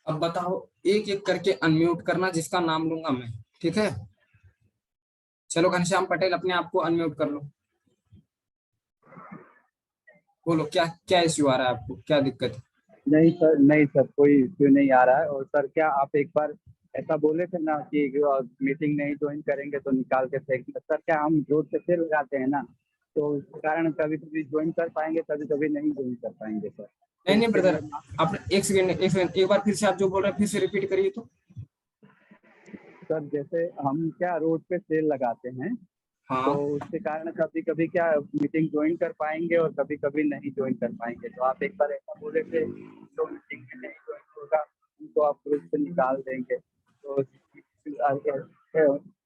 अब बताओ, एक एक करके अनम्यूट करना जिसका नाम लूंगा मैं, ठीक है? चलो घनश्याम पटेल, अपने आप को अनम्यूट कर लो। बोलो, क्या क्या इश्यू आ रहा है आपको, क्या दिक्कत है? नहीं सर, नहीं सर, कोई इश्यू नहीं आ रहा है। और सर, क्या आप एक बार ऐसा बोले थे ना कि मीटिंग नहीं ज्वाइन करेंगे तो निकाल के फेंकेंगे। सर, क्या हम जोर से फिर लगाते हैं ना, तो उस कारण कभी कभी ज्वाइन कर पाएंगे, कभी कभी नहीं ज्वाइन कर पाएंगे सर। तो नहीं नहीं उसके ब्रदर, लिए आप एक सेकंड, एक सेकंड, एक बार फिर से आप जो बोल रहे हैं फिर से रिपीट करिए तो। सर, जैसे हम क्या रोड पे सेल लगाते हैं, तो हाँ। उसके कारण कभी कभी क्या मीटिंग ज्वाइन कर पाएंगे और कभी कभी नहीं ज्वाइन कर पाएंगे। तो आप एक बार ऐसा बोले थे, तो मीटिंग में नहीं ज्वाइन होगा उनको आप ग्रुप से निकाल देंगे। तो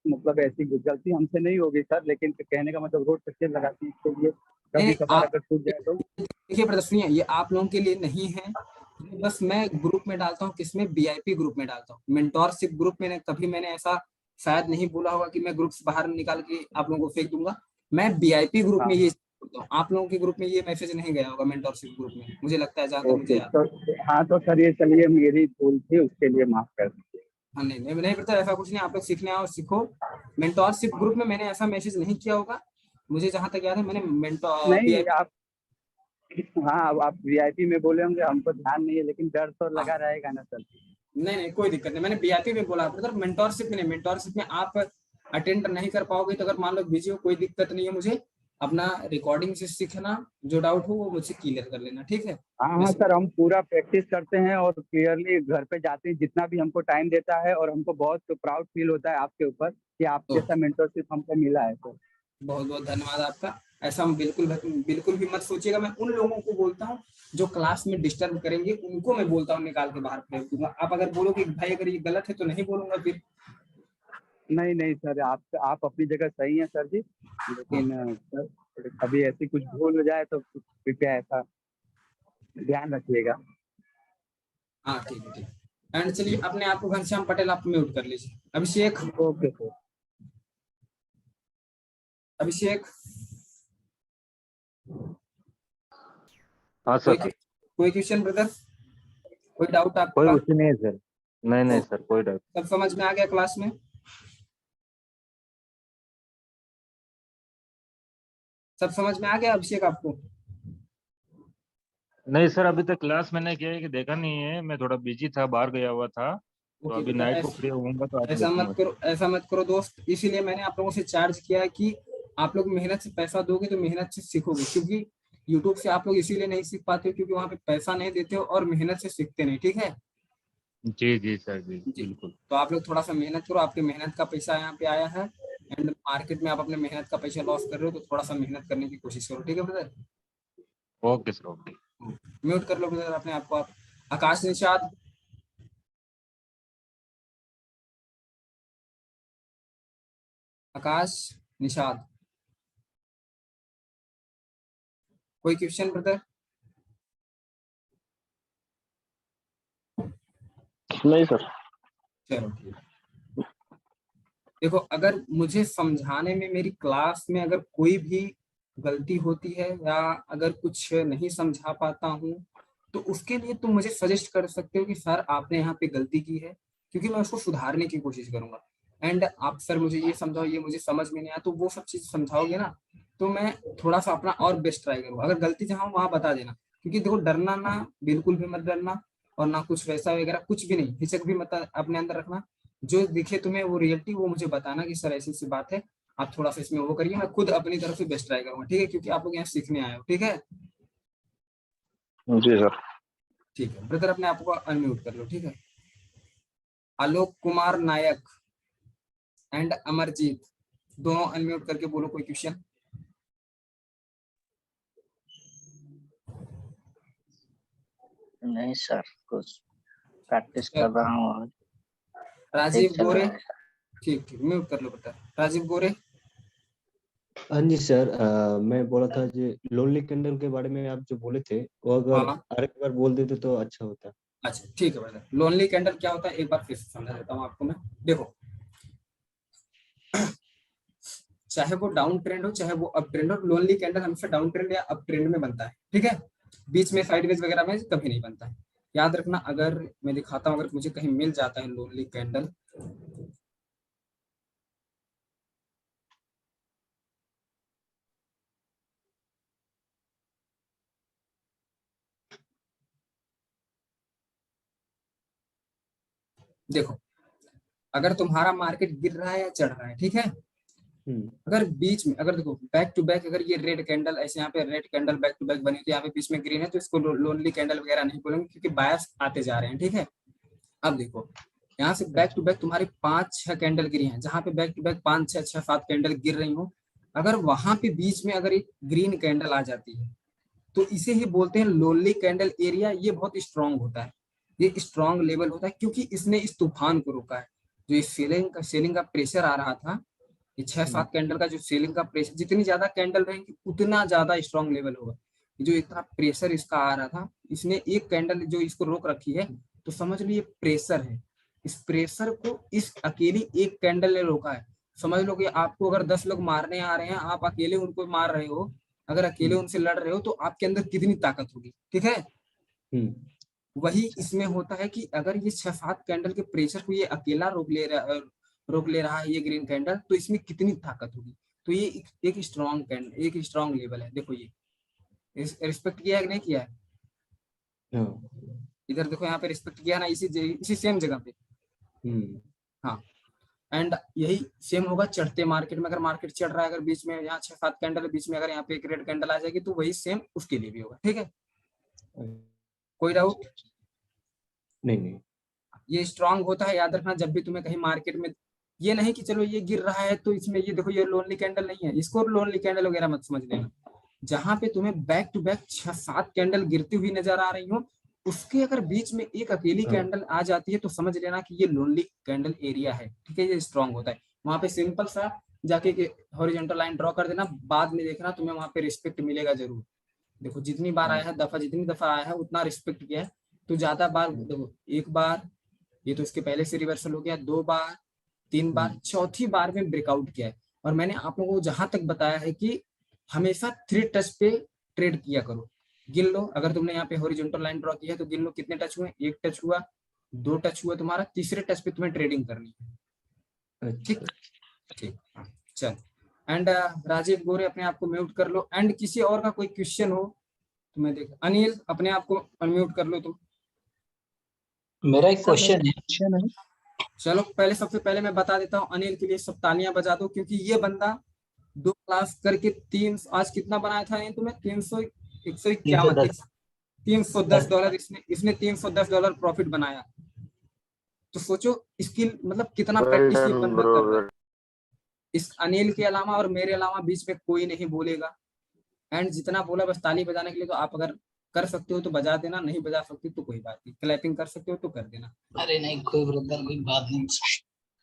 मतलब ऐसी गलती हमसे नहीं होगी सर, लेकिन कहने का मतलब रोड पे सेल लगाते हैं, इसके लिए नहीं कभी नहीं, कभार आप अगर छूट जाए तो। देखिए ब्रदर, सुनिए, ये आप लोगों के लिए नहीं है। ये बस मैं ग्रुप में डालता हूँ, किसमें? वीआईपी ग्रुप में डालता हूँ, मेंटोरशिप ग्रुप में। कभी मैंने ऐसा शायद नहीं बोला होगा कि मैं ग्रुप से बाहर निकाल के आप लोगों को फेंक दूंगा। मैं वीआईपी ग्रुप में हाँ। ये बोलता हूँ, आप लोगों के ग्रुप में ये मैसेज नहीं गया होगा, मेंटोरशिप ग्रुप में, मुझे लगता है, जहां तक मुझे ओके याद। तो, हाँ तो सर, ये चलिए मेरी भूल थी, उसके लिए माफ कर दीजिए। हाँ, नहीं नहीं नहीं ब्रदर, ऐसा कुछ नहीं, आप लोग सीखने आओ, सीखो। मेंटोरशिप ग्रुप में मैंने ऐसा मैसेज नहीं किया होगा, मुझे जहां तक याद है। मैंने मेंटोर नहीं, वीआईपी। आप, हाँ, अब आप वीआईपी में बोले होंगे, हमको ध्यान नहीं है, लेकिन डर तो हाँ, लगा रहेगा ना सर। नहीं नहीं, कोई दिक्कत नहीं, मैंने वीआईपी में बोला ब्रदर, मेंटोरशिप में नहीं। मेंटोरशिप में आप अटेंड नहीं कर पाओगे तो अगर मान लो बिजी हो, कोई दिक्कत नहीं है, मुझे अपना रिकॉर्डिंग से सीखना, जो डाउट हो वो मुझसे क्लियर कर लेना, ठीक है? हाँ मैं हाँ सर, हम पूरा प्रैक्टिस करते हैं और क्लियरली घर पे जाते हैं, जितना भी हमको टाइम देता है, और हमको बहुत प्राउड फील होता है आपके ऊपर कि आप तो जैसा मेंटरशिप हमको मिला है सर। बहुत बहुत धन्यवाद आपका। ऐसा हम बिल्कुल बिल्कुल भी मत सोचिएगा। मैं उन लोगों को बोलता हूँ जो क्लास में डिस्टर्ब करेंगे, उनको मैं बोलता हूँ निकाल के बाहर फेंक दूंगा। आप अगर बोलो कि भाई अगर ये गलत है तो नहीं बोलूंगा फिर। नहीं नहीं सर, आप अपनी जगह सही हैं सर जी, हाँ लेकिन सर, कभी ऐसी कुछ भूल हो जाए तो कृपया ऐसा ध्यान रखिएगा। हाँ, ठीक है, ठीक है। एंड चलिए, अपने आप को घनश्याम पटेल आप म्यूट कर लीजिए। अभिषेक, ओके सर। अभिषेक, हाँ कोई सर। कोई क्वेश्चन ब्रदर, कोई डाउट कोई आपका? उसी नहीं है सर। नहीं नहीं तो सर, कोई डाउट। सब समझ में आ गया क्लास में? सब समझ में आ गया अभिषेक आपको? नहीं सर, अभी तक क्लास मैंने क्या है कि देखा नहीं है, मैं थोड़ा बिजी था, बाहर गया हुआ था। तो ओके अभी ब्रदर, नाइट को फ्री होऊंगा तो आज ऐसा मत देखूंगा सर। करो, ऐसा मत करो दोस्त। इसीलिए मैंने आप लोगों से चार्ज किया है कि आप लोग मेहनत से पैसा दोगे तो मेहनत से सीखोगे। क्योंकि यूट्यूब से आप लोग इसीलिए नहीं सीख पाते हो क्योंकि वहां पे पैसा नहीं देते हो और मेहनत से सीखते नहीं, ठीक है? जी जी सर, जी जी। बिल्कुल। तो आप लोग थोड़ा सा मेहनत करो, आपकी मेहनत का पैसा यहाँ पे आया है। एंड मार्केट में आप अपने मेहनत का पैसा लॉस कर रहे हो, तो थोड़ा सा मेहनत करने की कोशिश करो, ठीक है brother? Okay sir, okay. Mute कर लो ब्रदर अपने आप को आप। आकाश निषाद, आकाश निषाद, कोई क्वेश्चन ब्रदर? नहीं सर। चलो ठीक। देखो, अगर मुझे समझाने में, मेरी क्लास में अगर कोई भी गलती होती है या अगर कुछ नहीं समझा पाता हूँ, तो उसके लिए तुम मुझे सजेस्ट कर सकते हो कि सर आपने यहाँ पे गलती की है, क्योंकि मैं उसको सुधारने की कोशिश करूंगा। एंड आप सर मुझे ये समझाओ, ये मुझे समझ में नहीं आया, तो वो सब चीज समझाओगे ना, तो मैं थोड़ा सा अपना और बेस्ट ट्राई करूंगा। अगर गलती जहाँ हो वहां बता देना, क्योंकि देखो, डरना ना, बिल्कुल भी मत डरना। और ना कुछ वैसा वगैरह कुछ भी नहीं, हिचक भी मत अपने अंदर रखना। जो दिखे तुम्हें वो रियलिटी, वो मुझे बताना कि सर ऐसी ऐसी बात है, आप थोड़ा सा इसमें वो करिए। मैं खुद अपनी तरफ से बेस्ट ट्राई करूंगा, ठीक है? क्योंकि आप लोग यहाँ सीखने आए हो, ठीक है? जी सर। ठीक है ब्रदर, अपने आप को अनम्यूट कर लो, ठीक है? आलोक कुमार नायक एंड अमरजीत, दोनों अनम्यूट करके बोलो कोई क्वेश्चन। नहीं सर, कुछ प्रैक्टिस कर रहा हूँ। ठीक राजीव चल गोरे, रहा है। ठीक ठीक, म्यूट कर लो बेटा। राजीव गोरे, हाँ जी सर, मैं बोला था जी, लोनली कैंडल के बारे में आप जो बोले थे, वो अगर हाँ और एक बार बोल देते तो अच्छा होता। अच्छा ठीक है ब्रदर। लोनली कैंडल क्या होता है एक बार फिर से समझा देता हूँ आपको मैं। देखो, चाहे वो डाउन ट्रेंड हो चाहे वो अप ट्रेंड हो, लोनली कैंडल हमेशा डाउन ट्रेंड या अप ट्रेंड में बनता है, ठीक है? बीच में साइडवेज वगैरह में कभी नहीं बनता है। याद रखना, अगर मैं दिखाता हूँ, अगर मुझे कहीं मिल जाता है लोनली कैंडल, देखो अगर तुम्हारा मार्केट गिर रहा है या चढ़ रहा है, ठीक है, अगर बीच में, अगर देखो बैक टू बैक, अगर ये रेड कैंडल ऐसे यहाँ पे red candle back to back बनी थी, यहाँ पे बीच में ग्रीन है, तो इसको लोनली कैंडल वगैरह नहीं बोलेंगे, क्योंकि बायर्स आते जा रहे हैं, ठीक है। अब देखो यहाँ से बैक टू बैक तुम्हारी 5-6 कैंडल गिरी हैं, जहां पे बैक टू बैक 5-6-7 कैंडल गिर रही हो, अगर वहां पे बीच में अगर एक ग्रीन कैंडल आ जाती है, तो इसे ही बोलते हैं लोनली कैंडल एरिया। ये बहुत स्ट्रांग होता है, ये स्ट्रांग लेवल होता है, क्योंकि इसने इस तूफान को रोका है। जो इस सेलिंग का प्रेशर आ रहा था, ये 6-7 कैंडल का जो सेलिंग का प्रेशर, जितनी ज्यादा कैंडल रहेंगी उतना ज्यादा स्ट्रांग लेवल होगा। जो इतना प्रेशर इसका आ रहा था, इसने एक कैंडल जो इसको रोक रखी है, तो समझ लो ये प्रेशर है। इस प्रेशर को इस अकेली एक कैंडल ने रोका है। समझ लो कि आपको अगर 10 लोग मारने आ रहे हैं, आप अकेले उनको मार रहे हो, अगर अकेले उनसे लड़ रहे हो, तो आपके अंदर कितनी ताकत होगी, ठीक है। वही इसमें होता है कि अगर ये 6-7 कैंडल के प्रेशर को ये अकेला रोक ले रहा है ये ग्रीन कैंडल, तो इसमें कितनी ताकत होगी। तो ये एक स्ट्रॉन्ग कैंडल, एक स्ट्रॉन्ग लेवल है। देखो ये रिस्पेक्ट किया है कि नहीं किया है, इधर देखो यहाँ पे रिस्पेक्ट किया ना, इसी सेम जगह पे। हाँ, एंड यही सेम होगा चढ़ते मार्केट में। अगर मार्केट चढ़ रहा है, अगर बीच में यहाँ 6-7 कैंडल बीच में, अगर यहाँ पे एक रेड कैंडल आ जाएगी, तो वही सेम उसके लिए भी होगा, ठीक है। कोई डाउट नहीं। ये स्ट्रांग होता है, याद रखना। जब भी तुम्हें कहीं मार्केट में, ये नहीं कि चलो ये गिर रहा है तो इसमें ये देखो ये लोनली कैंडल नहीं है, इसको लोनली कैंडल वगैरह मत समझ लेना। जहां पे तुम्हें बैक टू बैक 6-7 कैंडल गिरती हुई नजर आ रही हो, उसके अगर बीच में एक अकेली कैंडल आ जाती है, तो समझ लेना कि ये लोनली कैंडल एरिया है, ठीक है। ये स्ट्रांग होता है। वहां पे सिंपल सा जाके हॉरिजॉन्टल लाइन ड्रॉ कर देना, बाद में देखना तुम्हें वहां पे रिस्पेक्ट मिलेगा जरूर। देखो जितनी बार आया है, जितनी दफा आया है उतना रिस्पेक्ट किया है। तो ज्यादा बार देखो, एक बार ये तो इसके पहले से रिवर्सल हो गया, 2 बार, 3 बार, चौथी बार में ब्रेकआउट किया है। और मैंने आप लोगों को जहां तक बताया है कि हमेशा 3 टच पे ट्रेड किया करो। गिन लो, अगर तुमने यहाँ पे हॉरिजॉन्टल लाइन ड्रॉ की है तो गिन लो कितने टच हुए। 1 टच हुआ, 2 टच हुआ तुम्हारा, तीसरे टच पे तुम्हें ट्रेडिंग करनी है, ठीक ठीक। चल, एंड राजीव गोरे अपने आप को म्यूट कर लो। एंड किसी और का कोई क्वेश्चन हो तो मैं देख, अनिल अपने आप को अनम्यूट कर लो तुम। मेरा एक क्वेश्चन है। चलो पहले, सबसे पहले मैं बता देता हूँ, अनिल के लिए सब तालियां बजा दो, क्योंकि ये बंदा 2 क्लास करके 3, आज कितना बनाया था तुम्हें, 151 $310 इसने $310 प्रॉफिट बनाया। तो सोचो इसकी मतलब कितना प्रैक्टिस ये बंदा कर रहा है। इस अनिल के अलावा और मेरे अलावा बीच में कोई नहीं बोलेगा। एंड जितना बोला बस ताली बजाने के लिए, तो आप अगर कर सकते हो तो बजा देना, नहीं बजा सकते तो कोई बात नहीं, क्लैपिंग कर सकते हो तो कर देना। अरे नहीं, कोई ब्रदर कोई बात नहीं।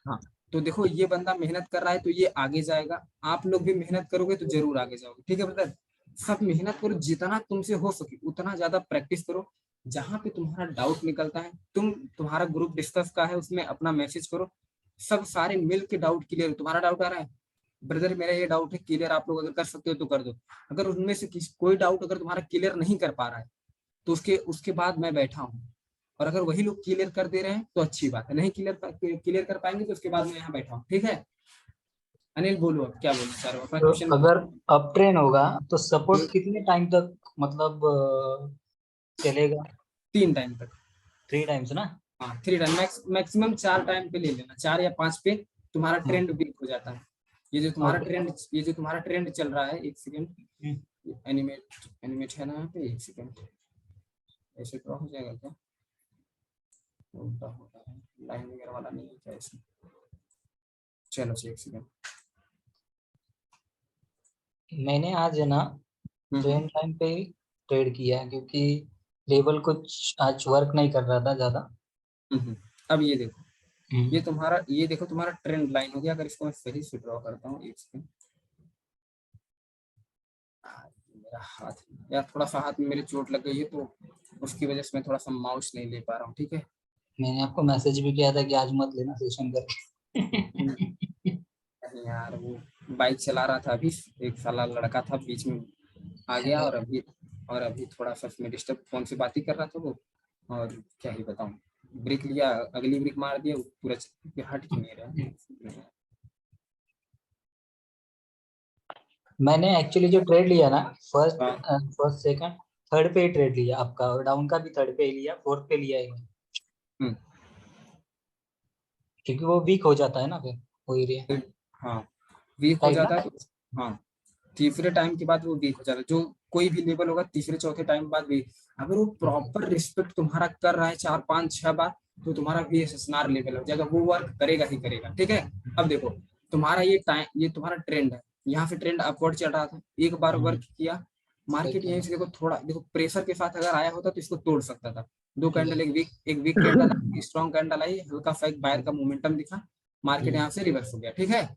हाँ, तो देखो ये बंदा मेहनत कर रहा है तो ये आगे जाएगा। आप लोग भी मेहनत करोगे तो जरूर आगे जाओगे, ठीक है ब्रदर। सब मेहनत करो, जितना तुमसे हो सके उतना ज्यादा प्रैक्टिस करो। जहां पे तुम्हारा डाउट निकलता है, तुम्हारा ग्रुप डिस्कस का है, उसमें अपना मैसेज करो, सब सारे मिल के डाउट क्लियर। तुम्हारा डाउट आ रहा है ब्रदर, मेरा ये डाउट है क्लियर, आप लोग अगर कर सकते हो तो कर दो। अगर उनमें से कोई डाउट अगर तुम्हारा क्लियर नहीं कर पा रहा है, तो उसके बाद मैं बैठा हूँ, और अगर वही लोग क्लियर कर दे रहे हैं तो अच्छी बात है, नहीं क्लियर कर पाएंगे तो उसके बाद मैं यहाँ बैठा हूँ, ठीक है। अनिल बोलो, अब क्या बोलना चाह रहे हो, अपना तो क्वेश्चन। अगर अप ट्रेन होगा तो सपोर्ट कितने टाइम तक मतलब चलेगा? 3 टाइम तक। 3 टाइम्स ना? हाँ 3 टाइम, मैक्सिमम 4 टाइम पे ले लेना, 4 या 5 पे तुम्हारा ट्रेंड वीक हो जाता है। ये जो तुम्हारा ट्रेंड चल रहा है, एक सेकेंड, एनिमेट है ना यहाँ पे, एक सेकेंड, ऐसे ड्रॉ हो जाएगा क्या, उल्टा होता है, लाइन वगैरह वाला नहीं है क्या इसमें। चलो एक सेकेंड, मैंने आज है ना ट्रेन टाइम पे ट्रेड किया है, क्योंकि लेवल कुछ आज वर्क नहीं कर रहा था ज्यादा। अब ये देखो, ये देखो तुम्हारा ट्रेंड लाइन हो गया। अगर इसको मैं सही से ड्रॉ करता हूँ, एक सेकेंड, मेरा हाथ यार, थोड़ा सा हाथ में मेरे चोट लग गई है, तो उसकी वजह से मैं थोड़ा सा माउस नहीं ले पा रहा हूँ, ठीक है। मैंने आपको मैसेज भी किया था कि आज मत लेना सेशन करके। नहीं यार, वो बाइक चला रहा था, अभी एक साला लड़का था बीच में आ गया, और अभी थोड़ा सा उसमें डिस्टर्ब, फोन से बात ही कर रहा था वो, और क्या ही बताऊं, ब्रेक लिया, अगली ब्रेक मार दिया, पूरा हट क्यों नहीं रहा। मैंने एक्चुअली जो ट्रेड लिया ना, फर्स्ट हाँ। फर्स्ट सेकंड थर्ड पे ही ट्रेड लिया आपका, और डाउन का भी थर्ड पे ही लिया, फोर्थ पे लिया ही नहीं, हम्म, क्योंकि वो वीक हो जाता है ना फिर वो एरिया, हाँ वीक हो राइट जाता ना। है तो, हाँ तीसरे टाइम के बाद वो वीक हो जाता है। जो कोई भी लेवल होगा तीसरे चौथे टाइम बाद भी, अगर वो प्रॉपर रिस्पेक्ट तुम्हारा कर रहा है 4 5 6 बार, तो तुम्हारा VSSNR लेवल हो जाएगा, वो वर्क करेगा ही करेगा। ठीक है, अब देखो तुम्हारा ये टाइम, ये तुम्हारा ट्रेंड है, यहाँ से ट्रेंड अपवर्ड चल रहा था, एक बार वर्क किया मार्केट, यहीं से देखो थोड़ा देखो प्रेशर के साथ अगर आया होता तो इसको तोड़ सकता था। दो कैंडल, एक वीक कैंडल, स्ट्रॉन्ग कैंडल आई, हल्का सा एक बायर का मोमेंटम दिखा, मार्केट यहाँ से रिवर्स हो गया। ठीक है,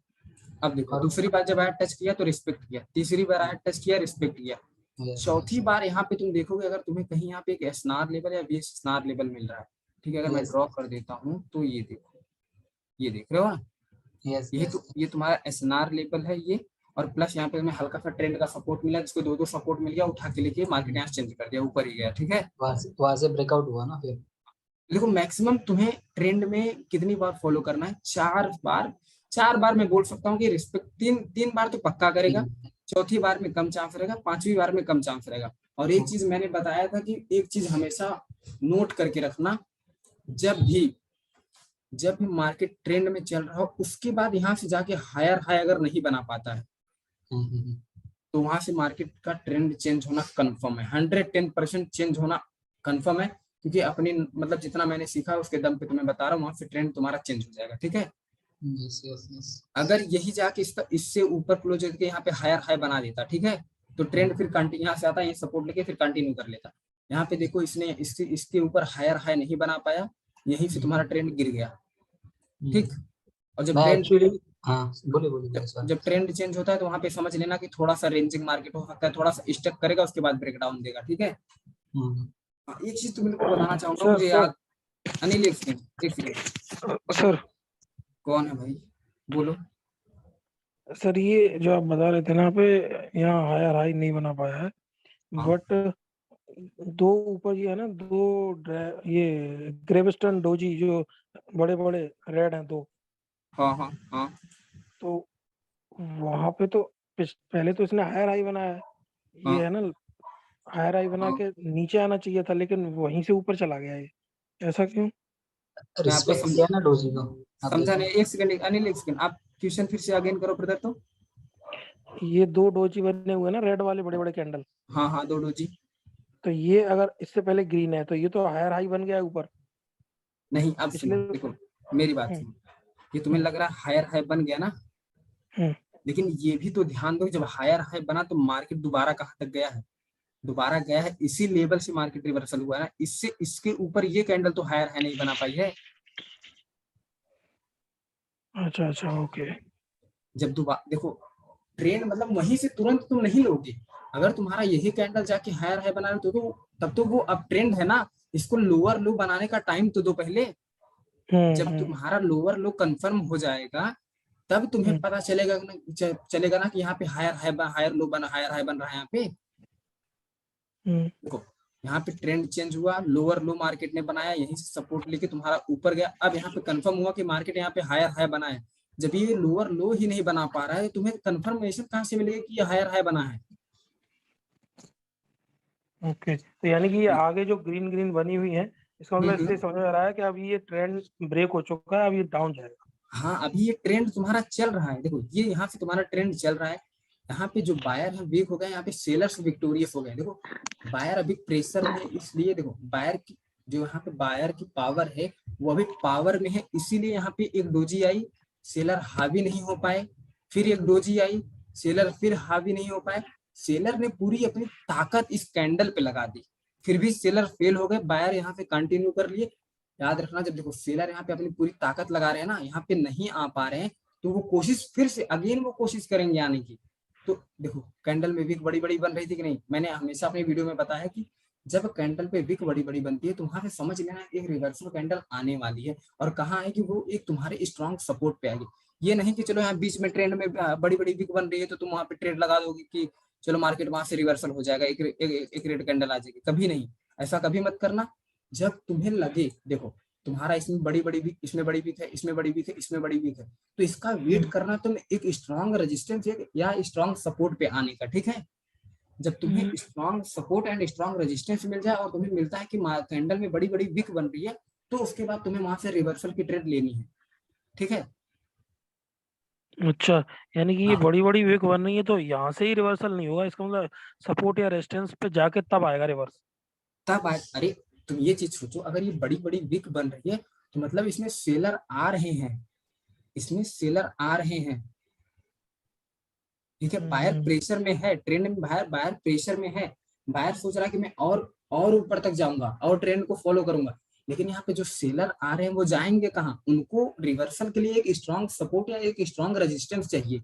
अब देखो और दूसरी बार जब आया टच किया तो रिस्पेक्ट किया, तीसरी बार आया टच किया रिस्पेक्ट किया, चौथी बार यहाँ पे तुम देखोगे अगर तुम्हें कहीं यहाँ पे एक एसएनआर लेवल या VSSNR लेवल मिल रहा है। ठीक है, अगर मैं ड्रॉ कर देता हूँ तो ये देखो, ये देख रहे हो ना, यस ये तो ये तुम्हारा एसएनआर लेवल है ये, और प्लस यहाँ पे तुम्हें हल्का सा ट्रेंड का सपोर्ट मिला, जिसको दो सपोर्ट मिल गया, उठा के लेके मार्केट यहाँ चेंज कर दिया, ऊपर ही गया। ठीक है, वहां से ब्रेकआउट हुआ ना फिर। देखो मैक्सिमम तुम्हें ट्रेंड में कितनी बार फॉलो करना है, 4 बार। 4 बार मैं बोल सकता हूँ कि रिस्पेक्ट, तीन बार तो पक्का करेगा, चौथी बार में कम चांस रहेगा, पांचवी बार में कम चांस रहेगा। और एक चीज मैंने बताया था कि एक चीज हमेशा नोट करके रखना, जब भी मार्केट ट्रेंड में चल रहा हो उसके बाद यहाँ से जाके हायर हाई अगर नहीं बना पाता है तो वहां से मार्केट का ट्रेंड चेंज होना कंफर्म है, 110% चेंज होना कंफर्म है, क्योंकि अपनी मतलब जितना मैंने सीखा उसके दम पे तुम्हें बता रहा हूँ, वहां से ट्रेंड तुम्हारा चेंज हो जाएगा। ठीक है, अगर यही जाके इससे ऊपर क्लोज करके यहाँ पे हायर हाई बना देता, ठीक है, तो ट्रेंड फिर कंटिन्यू यहाँ से आता है, ये सपोर्ट लेके फिर कंटिन्यू कर लेता। यहाँ पे देखो इसने इसके ऊपर हायर हाई नहीं बना पाया, यहीं से तुम्हारा ट्रेंड गिर गया। ठीक, और जब मैं ट्रेंड एक्चुअली, हाँ बोले जब ट्रेंड चेंज होता है तो वहां पे समझ लेना कि थोड़ा सा रेंजिंग मार्केट हो सकता है, थोड़ा सा स्टक करेगा उसके बाद ब्रेक डाउन देगा। ठीक है, हाँ, एक चीज तुम लोग को बताना चाहूंगा, मुझे याद, अनिल एक सेकंड, सर कौन है भाई, बोलो। सर ये जो आप बता रहे थे ना पे, यहाँ हायर हाई नहीं बना पाया है, हाँ बट दो ऊपर ये है ना, ये ग्रेविस्टन डोजी जो बड़े बड़े रेड हैं दो, हाँ हाँ हाँ तो वहां पे तो पहले तो इसने हायर हाई बनाया है, हाँ ये है ना, हायर हाई बना हाँ, के नीचे आना चाहिए था, लेकिन वहीं से ऊपर चला गया ये, ऐसा क्यों? मैं आपको रिस्पेक्ट किया ना डोजी को, आप समझा देखो। नहीं, एक सेकंड अनिल, एक सेकंड, आप क्वेश्चन फिर से अगेन करो ब्रदर। तो ये दो डोजी बने हुए हैं ना, रेड वाले बड़े बड़े कैंडल, हाँ हाँ, दो डोजी, तो ये अगर इससे पहले ग्रीन है तो ये तो हायर हाई बन गया है ऊपर, नहीं अब सुनो, इसलिए। देखो मेरी बात हम्म, सुनो, ये तुम्हें लग रहा है हायर हाई बन गया ना, हम्म, लेकिन ये भी तो ध्यान दो, जब हायर हाई बना तो मार्केट दोबारा कहाँ तक गया है, दोबारा गया है इसी लेवल से, मार्केट रिवर्सल हुआ है ना, इससे इसके ऊपर ये कैंडल तो हायर हाई नहीं बना पाई है। अच्छा अच्छा, ओके। जब दोबारा देखो ट्रेंड मतलब वहीं से तुरंत तुम नहीं लोगे, अगर तुम्हारा यही कैंडल जाके हायर हाई बना रहे तो तब तो वो अब ट्रेंड है ना, इसको लोअर लो बनाने का टाइम तो दो पहले। जब हम्म, तुम्हारा लोअर लो कंफर्म हो जाएगा तब तुम्हें हम्म, पता चलेगा ना कि यहाँ पे हायर हाई बन रहा है यहाँ पे। हम्म, देखो यहाँ पे ट्रेंड चेंज हुआ, लोअर लो मार्केट ने बनाया, यहीं से सपोर्ट लेके तुम्हारा ऊपर गया, अब यहाँ पे कंफर्म हुआ कि मार्केट यहाँ पे हायर हाई बना है। जब ये लोअर लो ही नहीं बना पा रहा है तो तुम्हें कंफर्मेशन कहाँ से मिलेगी कि ये हायर हाई बना है। ओके, तो यानी कि ये आगे जो ग्रीन ग्रीन बनी हुई है, इसका मतलब हम्म। इससे समझ में आ रहा है कि अभी ये ट्रेंड ब्रेक हो चुका है, अब ये डाउन जाएगा। हाँ अभी ये ट्रेंड तुम्हारा चल रहा है, देखो ये यहाँ से तुम्हारा ट्रेंड चल रहा है, यहाँ पे जो बायर है वीक हो गए, यहाँ पे सेलर्स विक्टोरियस हो गए। देखो बायर अभी प्रेशर में है, इसलिए देखो बायर की जो यहाँ पे बायर की पावर है वो अभी पावर में है, इसीलिए यहाँ पे एक डोजी आई, सेलर हावी नहीं हो पाए, फिर एक डोजी आई, सेलर फिर हावी नहीं हो पाए, सेलर ने पूरी अपनी ताकत इस कैंडल पे लगा दी, फिर भी सेलर फेल हो गए, बायर यहाँ पे कंटिन्यू कर लिए। याद रखना जब देखो सेलर यहाँ पे अपनी पूरी ताकत लगा रहे हैं ना, यहाँ पे नहीं आ पा रहे हैं, तो वो कोशिश फिर से अगेन वो कोशिश करेंगे आने की। तो देखो कैंडल में विक बड़ी बड़ी बन रही थी कि नहीं, मैंने हमेशा अपनी वीडियो में बताया कि जब कैंडल पे विक बड़ी बड़ी बनती है तो वहां से समझ लेना एक रिवर्सल कैंडल आने वाली है, और कहाँ है कि वो एक तुम्हारे स्ट्रॉन्ग सपोर्ट पे आएगी। ये नहीं कि चलो यहाँ बीच में ट्रेंड में बड़ी बड़ी विक बन रही है तो तुम वहां पे ट्रेड लगा दोगे कि चलो मार्केट वहां से रिवर्सल हो जाएगा, एक रेड कैंडल आ जाएगी, कभी नहीं, ऐसा कभी मत करना। जब तुम्हें लगे देखो तुम्हारा इसमें बड़ी वीक, इसमें बड़ी वीक है, इसमें बड़ी वीक है, इसमें बड़ी वीक है, तो इसका वेट करना तुम एक स्ट्रॉन्ग रेजिस्टेंस या स्ट्रॉन्ग सपोर्ट पे आने का, ठीक है। जब तुम्हें strong support and strong resistance मिल जाए और तुम्हें मिलता है कि कैंडल में बड़ी वीक बन रही है, तो उसके बाद तुम्हें वहां से रिवर्सल की ट्रेड लेनी है, ठीक है। अच्छा, यानी कि ये हाँ। बड़ी वीक बन रही है तो यहाँ से ही रिवर्सल नहीं होगा, इसका मतलब सपोर्ट या रेजिस्टेंस पे जाके तब आएगा रिवर्स। तब अरे तुम ये चीज सोचो, अगर ये बड़ी वीक बन रही है तो मतलब इसमें सेलर आ रहे हैं, इसमें सेलर आ रहे हैं, ठीक है। बायर प्रेशर में है, ट्रेंड में बायर प्रेशर में है, बायर सोच रहा है कि मैं और ऊपर तक जाऊंगा और ट्रेंड को फॉलो करूंगा, लेकिन यहाँ पे जो सेलर आ रहे हैं वो जाएंगे कहाँ, उनको रिवर्सल के लिए एक स्ट्रॉन्ग सपोर्ट या एक स्ट्रॉन्ग रेजिस्टेंस चाहिए।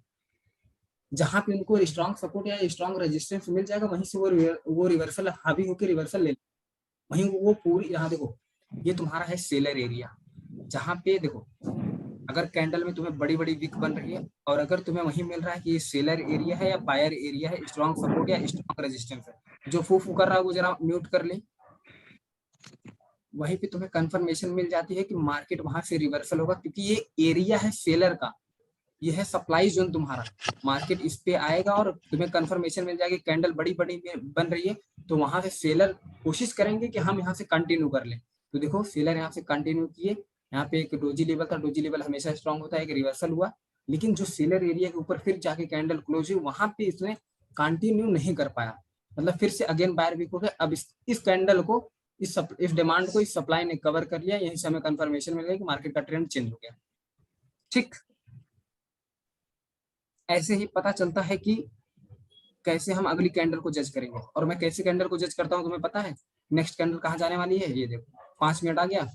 जहां पे उनको स्ट्रॉन्ग सपोर्ट या स्ट्रॉन्ग रेजिस्टेंस मिल जाएगा वहीं से वो रिवर्सल हावी होकर रिवर्सल ले, वहीं वो पूरी, यहाँ देखो ये तुम्हारा है सेलर एरिया, जहां पे देखो अगर कैंडल में तुम्हें बड़ी वीक बन रही है और अगर तुम्हें वहीं मिल रहा है कि ये सेलर एरिया है या बायर एरिया है, स्ट्रॉन्ग सपोर्ट या स्ट्रॉन्ग रेजिस्टेंस है, जो फू कर रहा है वो जरा म्यूट कर ले, वहीं पे तुम्हें कंफर्मेशन मिल जाती है कि मार्केट वहां से रिवर्सल होगा, क्योंकि ये एरिया है सेलर का, ये है सप्लाई जोन तुम्हारा, मार्केट इस पे आएगा और तुम्हें कंफर्मेशन मिल जाएगी कैंडल बड़ी बन रही है, तो वहां से सेलर कोशिश करेंगे कि हम यहाँ से कंटिन्यू कर लें। तो देखो सेलर यहाँ से कंटिन्यू किए, यहाँ पे एक डोजी लेवल था, डोजी लेवल हमेशा स्ट्रॉन्ग होता है, एक रिवर्सल हुआ, लेकिन जो सेलर एरिया के ऊपर फिर जाके कैंडल क्लोज हुई वहां पे इसने कंटिन्यू नहीं कर पाया, मतलब फिर से अगेन बायर वीक हो गया। अब इस कैंडल को इस डिमांड को इस सप्लाई ने कवर कर लिया, यहीं से हमें कंफर्मेशन मिल गई कि मार्केट का ट्रेंड चेंज हो गया, ठीक। ऐसे ही पता चलता है कि कैसे हम अगली कैंडल को जज करेंगे, और मैं कैसे कैंडल को जज करता हूं तुम्हें पता है, नेक्स्ट कैंडल कहाँ जाने वाली है, ये देखो 5 मिनट आ गया,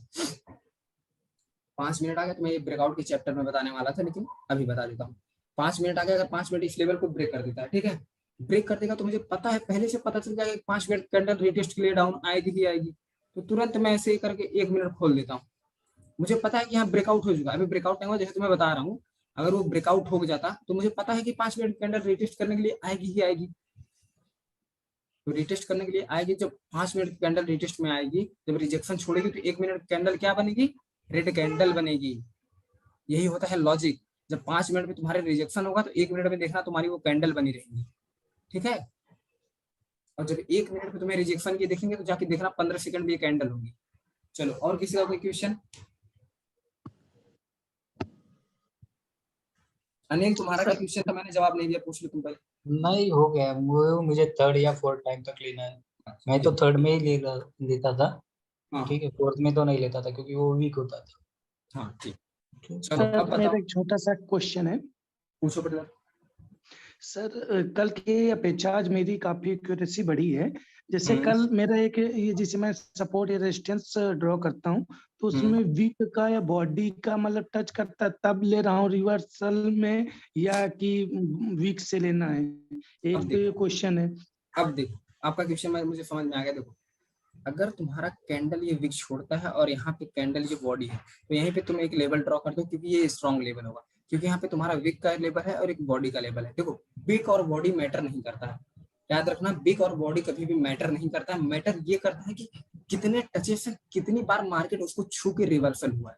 5 मिनट आ गया, तो मैं ये ब्रेकआउट के चैप्टर में बताने वाला था लेकिन अभी बता देता हूँ। 5 मिनट आ गया, अगर 5 मिनट इस लेवल को ब्रेक कर देता है, ठीक है, ब्रेक कर देगा तो मुझे पता है, पहले से पता चल जाएगा 5 मिनट कैंडल रिटेस्ट के लिए डाउन आएगी ही आएगी, तो तुरंत मैं ऐसे ही करके 1 मिनट खोल देता हूँ, मुझे पता है कि यहाँ ब्रेकआउट हो चुका है, अभी ब्रेकआउट नहीं हुआ, जैसे तुम्हें बता रहा हूँ, अगर वो ब्रेकआउट हो जाता तो मुझे पता है कि 5 मिनट कैंडल रिटेस्ट करने के लिए आएगी ही आएगी, तो रिटेस्ट करने के लिए आएगी, जब 5 मिनट कैंडल रिटेस्ट में आएगी, जब रिजेक्शन छोड़ेगी तो 1 मिनट कैंडल क्या बनेगी, रेड कैंडल बनेगी। यही होता है लॉजिक, जब 5 मिनट में तुम्हारे रिजेक्शन होगा तो 1 मिनट में देखना तुम्हारी वो कैंडल बनी रहेगी, ठीक है, और जब 1 मिनट में तुम्हें रिजेक्शन की देखेंगे तो जाके देखना 15 सेकंड में ये कैंडल होगी। चलो और किसी का कोई क्वेश्चन? अनिल तुम्हारा क्या क्वेश्चन था, मैंने जवाब नहीं दिया, पूछ लो तुम पहले। नहीं, हो गया, वो मुझे 3rd या 4th टाइम तक लेना है, मैं तो 3rd में ही लेता था, हाँ ठीक है, 4th में तो नहीं लेता था क्योंकि वो वीक होता था। हाँ ठीक, चलो सर अब बताओ, मेरा एक छोटा सा क्वेश्चन है पूछो बेटा। सर। कल की अपेक्षा आज मेरी काफी एक्यूरेसी बढ़ी है। जैसे कल मेरा एक ये जिसे मैं सपोर्ट या रेजिस्टेंस ड्रॉ करता हूँ तो उसमें वीक का या बॉडी का मतलब टच करता है तब ले रहा हूँ रिवर्सल में, या कि वीक से लेना है, एक तो ये क्वेश्चन है। अब देखो आपका क्वेश्चन मुझे समझ में आ गया। देखो अगर तुम्हारा कैंडल ये विक छोड़ता है और यहाँ पे कैंडल ये बॉडी है तो यहीं पे तुम एक लेवल ड्रॉ कर दो, क्योंकि ये स्ट्रॉन्ग लेवल होगा, क्योंकि यहाँ पे तुम्हारा विक का लेवल है और एक बॉडी का लेवल है। देखो विक और बॉडी मैटर नहीं करता है, याद रखना, विक और बॉडी कभी भी मैटर नहीं करता है। मैटर ये करता है कि कितने टचेस से कितनी बार मार्केट उसको छू के रिवर्सल हुआ है,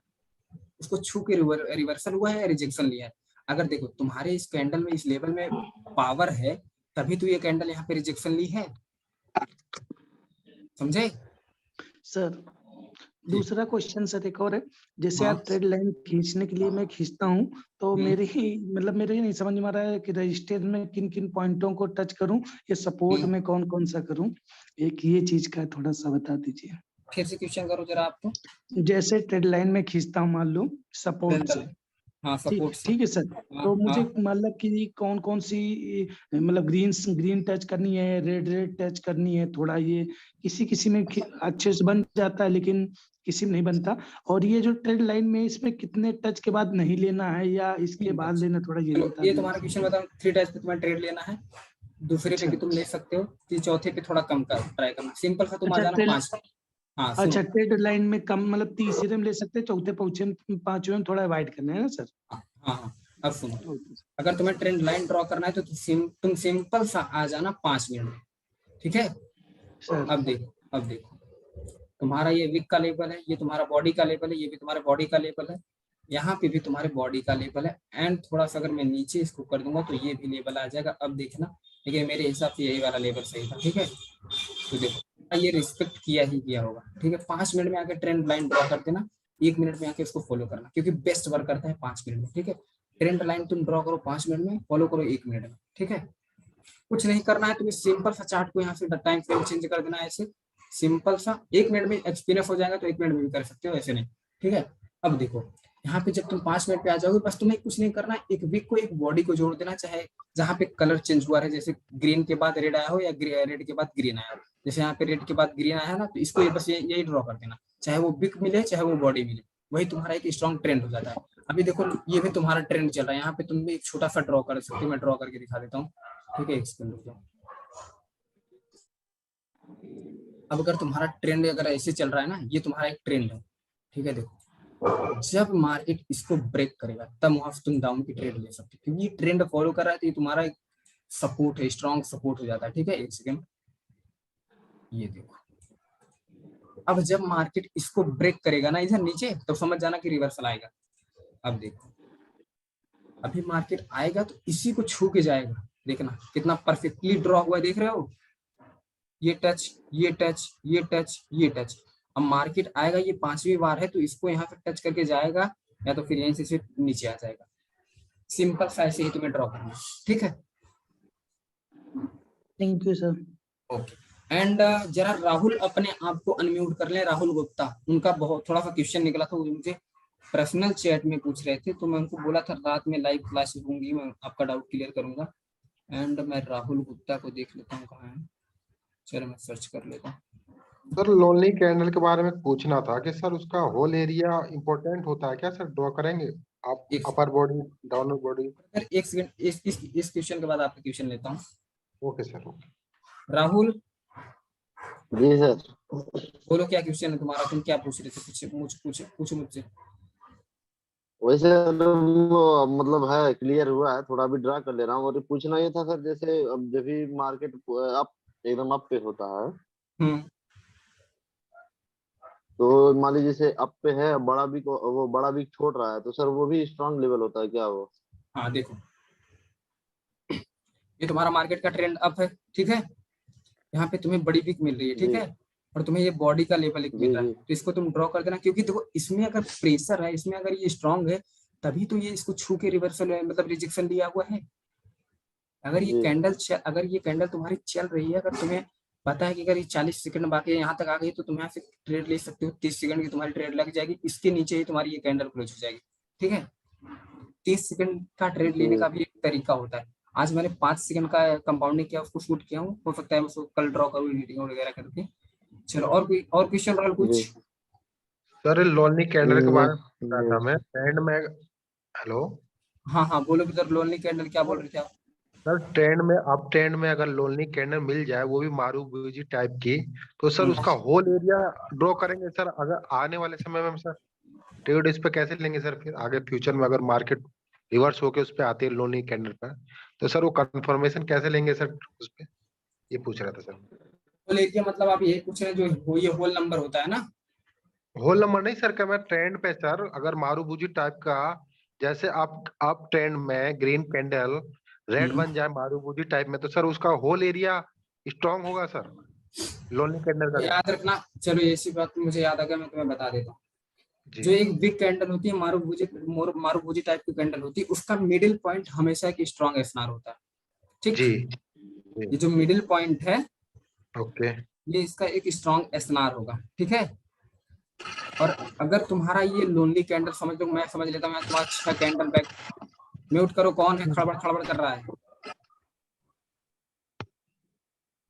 उसको छू के रिवर्सल हुआ है या रिजेक्शन लिया है। अगर देखो तुम्हारे इस कैंडल में इस लेवल में पावर है तभी तो ये कैंडल यहाँ पे रिजेक्शन ली है, समझे सर? दूसरा क्वेश्चन सर एक और है, जैसे आप ट्रेड लाइन खींचने के लिए मैं खींचता हूँ तो मेरे ही नहीं समझ में आ रहा है कि रजिस्टर में किन किन पॉइंटों को टच करूं या सपोर्ट में कौन कौन सा करूं, एक ये चीज का थोड़ा सा बता दीजिए। फिर से क्वेश्चन करो जरा आपको। जैसे ट्रेड लाइन में खींचता हूँ मान लो सपोर्ट से, हाँ सपोर्ट से, ठीक है सर, तो मुझे मतलब कि कौन कौन सी मतलब ग्रीन टच करनी है, रेड टच करनी है, थोड़ा ये किसी में अच्छे से बन जाता है लेकिन किसी में नहीं बनता, और ये जो ट्रेड लाइन में इसमें कितने टच के बाद नहीं लेना है या इसके बाद लेना, थोड़ा ये बता ये तुम्हारा क्वेश्चन बताओ। 3 टच पे तुम्हें ट्रेड लेना है, दूसरे पे भी तुम ले सकते हो, चौथे पे थोड़ा कम कर ट्राई करना, सिंपल सा तुम आ जाना 5। हाँ अच्छा, ट्रेड लाइन में कम मतलब तीसरे में ले सकते हैं, चौथे पांचवें में थोड़ा अवॉइड करना है ना सर? हाँ अब सुनो, अगर तुम्हें ट्रेंड लाइन ड्रॉ करना है तो तुम सिंपल सा आ जाना 5 मिनट में, ठीक है। अब देखो तुम्हारा ये विक का लेवल है, ये तुम्हारा बॉडी का लेवल है, ये भी तुम्हारा बॉडी का लेवल है, यहाँ पे भी तुम्हारे बॉडी का लेवल है। एंड थोड़ा सा अगर मैं नीचे इसको कर दूंगा तो ये भी लेवल आ जाएगा। अब देखना, लेकिन मेरे हिसाब से यही वाला लेवल सही था। ठीक है, तो देखो ये रिस्पेक्ट किया ही किया होगा। ठीक है, 5 मिनट में आके ट्रेंड लाइन ड्रॉ कर देना, 1 मिनट में आके उसको फॉलो करना, क्योंकि बेस्ट वर्क करता है 5 मिनट में। ठीक है, ट्रेंड लाइन तुम ड्रॉ करो 5 मिनट में, फॉलो करो 1 मिनट में। ठीक है, कुछ नहीं करना है तुम्हें, सिंपल सा चार्ट को यहाँ से टाइम फ्रेम चेंज कर देना है ऐसे, सिंपल सा। 1 मिनट में एक्सपीरियंस हो जाएगा तो 1 मिनट में भी कर सकते हो, ऐसे नहीं। ठीक है, अब देखो यहाँ पे जब तुम 5 मिनट पे आ जाओगे, बस तुम्हें कुछ नहीं करना है, एक विक को एक बॉडी को जोड़ देना, चाहे जहाँ पे कलर चेंज हुआ है, जैसे ग्रीन के बाद रेड आया हो या रेड के बाद ग्रीन आया हो। जैसे यहाँ पे रेड के बाद ग्रीन आया है ना, तो इसको ये बस यही ड्रॉ कर देना, चाहे वो विक मिले चाहे वो बॉडी मिले, वही तुम्हारा एक स्ट्रॉन्ग ट्रेंड हो जाता है। अभी देखो ये भी तुम्हारा ट्रेंड चल रहा है, यहाँ पे तुम भी एक छोटा सा ड्रॉ कर सकते हो, मैं ड्रॉ करके दिखा देता हूँ। ठीक है, एक सेकंड रुक जाओ। अब अगर तुम्हारा ट्रेंड अगर ऐसे चल रहा है ना, ये तुम्हारा एक ट्रेंड है। ठीक है, देखो जब मार्केट इसको ब्रेक करेगा तब वहां से तुम डाउन की ट्रेड ले सकते हो, क्योंकि ये ट्रेंड फॉलो कर रहा है तो ये तुम्हारा एक सपोर्ट है, स्ट्रॉन्ग सपोर्ट हो जाता है। ठीक है, एक सेकंड, ये देखो अब जब मार्केट इसको ब्रेक करेगा ना इधर नीचे, तो समझ जाना कि रिवर्सल आएगा। अब देखो अभी मार्केट आएगा तो इसी को छू के जाएगा, देखना कितना परफेक्टली ड्रॉ हुआ है, देख रहे हो, ये टच ये टच ये टच ये टच। अब मार्केट आएगा, ये 5वीं बार है तो इसको यहाँ पे टच करके जाएगा, या तो फिर यहीं से सिर्फ नीचे आ जाएगा। सिंपल सा ऐसे ही तुम्हें ड्रॉ करना है। ठीक है, thank you sir. Okay. And जरा राहुल अपने आप को अनम्यूट कर ले, राहुल गुप्ता, उनका बहुत थोड़ा सा क्वेश्चन निकला था, वो मुझे पर्सनल चैट में पूछ रहे थे, तो मैं उनको बोला था रात में लाइव क्लासेस होंगी, मैं आपका डाउट क्लियर करूंगा। एंड मैं राहुल गुप्ता को देख लेता हूँ कहाँ है, चलो मैं सर्च कर लेता हूँ। सर लोनली कैंडल के बारे में पूछना था कि सर उसका होल एरिया इंपॉर्टेंट होता है क्या सर, ड्रॉ करेंगे आप, upper body downer body? Sir एक सेकंड, इस क्वेश्चन के बाद आपका क्वेश्चन लेता हूँ। Okay sir, okay. Rahul ji sir. बोलो क्या क्वेश्चन है तुम्हारा, तुम क्या पूछ रहे थे, पूछो मुझसे। वैसे वो मतलब है क्लियर हुआ है, थोड़ा भी ड्रा कर ले रहा हूँ। और पूछना ये था सर, जैसे अब जब भी मार्केट अप एकदम अप पे होता है, तो मान लीजिए जैसे अप पे है, बड़ा भी वो बड़ा भी छोड़ रहा है, तो सर वो भी स्ट्रांग लेवल होता है क्या वो? हाँ देखो ये तुम्हारा मार्केट का ट्रेंड अप है। ठीक है, यहाँ पे तुम्हें बड़ी विक मिल रही है। ठीक है, और तुम्हें ये बॉडी का लेवल एक मिल रहा है, तो इसको तुम ड्रॉ कर देना, क्योंकि देखो इसमें अगर प्रेशर है, इसमें अगर ये स्ट्रांग है, तभी तो ये इसको छू के रिवर्सल मतलब रिजेक्शन दिया हुआ है। अगर ये कैंडल तुम्हारी चल रही है, अगर तुम्हें पता है कि अगर ये 40 सेकंड बाकी है, यहाँ तक आ गई, तो तुम यहाँ से ट्रेड ले सकते हो, 30 सेकंड की तुम्हारी ट्रेड लग जाएगी, इसके नीचे ही तुम्हारी ये कैंडल क्लोज हो जाएगी। ठीक है, 30 सेकंड का ट्रेड लेने का भी एक तरीका होता है। आज मैंने 5 सेकंड का कंपाउंडिंग किया, उसको शूट किया हूँ, हो सकता है मैं उसको कल ड्रॉ करूँ एडिटिंग वगैरह करके। चलो और क्वेश्चन रहा कुछ? सर लोनली कैंडल के बारे में पूछना था मैं, ट्रेंड में। हेलो, हाँ बोलो सर, लोनली कैंडल क्या बोल रहे थे आप? सर ट्रेंड में, अप ट्रेंड में अगर लोनली कैंडल मिल जाए, वो भी मारूबुजी टाइप की, तो सर उसका होल एरिया ड्रॉ करेंगे सर, अगर आने वाले समय में सर ट्रेड इस पे कैसे लेंगे सर, फिर आगे फ्यूचर में अगर मार्केट रिवर्स होके उस पे आती है लोनली कैंडल पर, तो सर वो कंफर्मेशन कैसे लेंगे सर उस पे, ये पूछ रहा था सर। होल एरिया मतलब आप यही पूछ रहे हैं जो ये होल नंबर होता है ना? होल नंबर नहीं सर, क्या मैं ट्रेंड पे सर, अगर मारूबुजी टाइप का, जैसे आप ट्रेंड में ग्रीन कैंडल रेड बन जाए मारूबुजी टाइप में, तो सर उसका होल एरिया स्ट्रांग होगा सर लोनली कैंडल का? याद रखना, चलो ऐसी बात मुझे याद आ गया, मैं तुम्हें बता देता हूँ। जो एक बिग कैंडल होती है, मारूबुजी टाइप की कैंडल होती है, उसका मिडिल पॉइंट हमेशा एक स्ट्रांग एसएनआर होता है। ठीक जी, ये जो मिडिल पॉइंट है, ओके, ये इसका एक स्ट्रांग एसएनआर होगा। ठीक है, और अगर तुम्हारा ये लोनली कैंडल समझ लो, मैं समझ लेता हूँ, मैं तुम्हारा 6 कैंडल बैक म्यूट करो, कौन है खड़बड़ कर रहा है?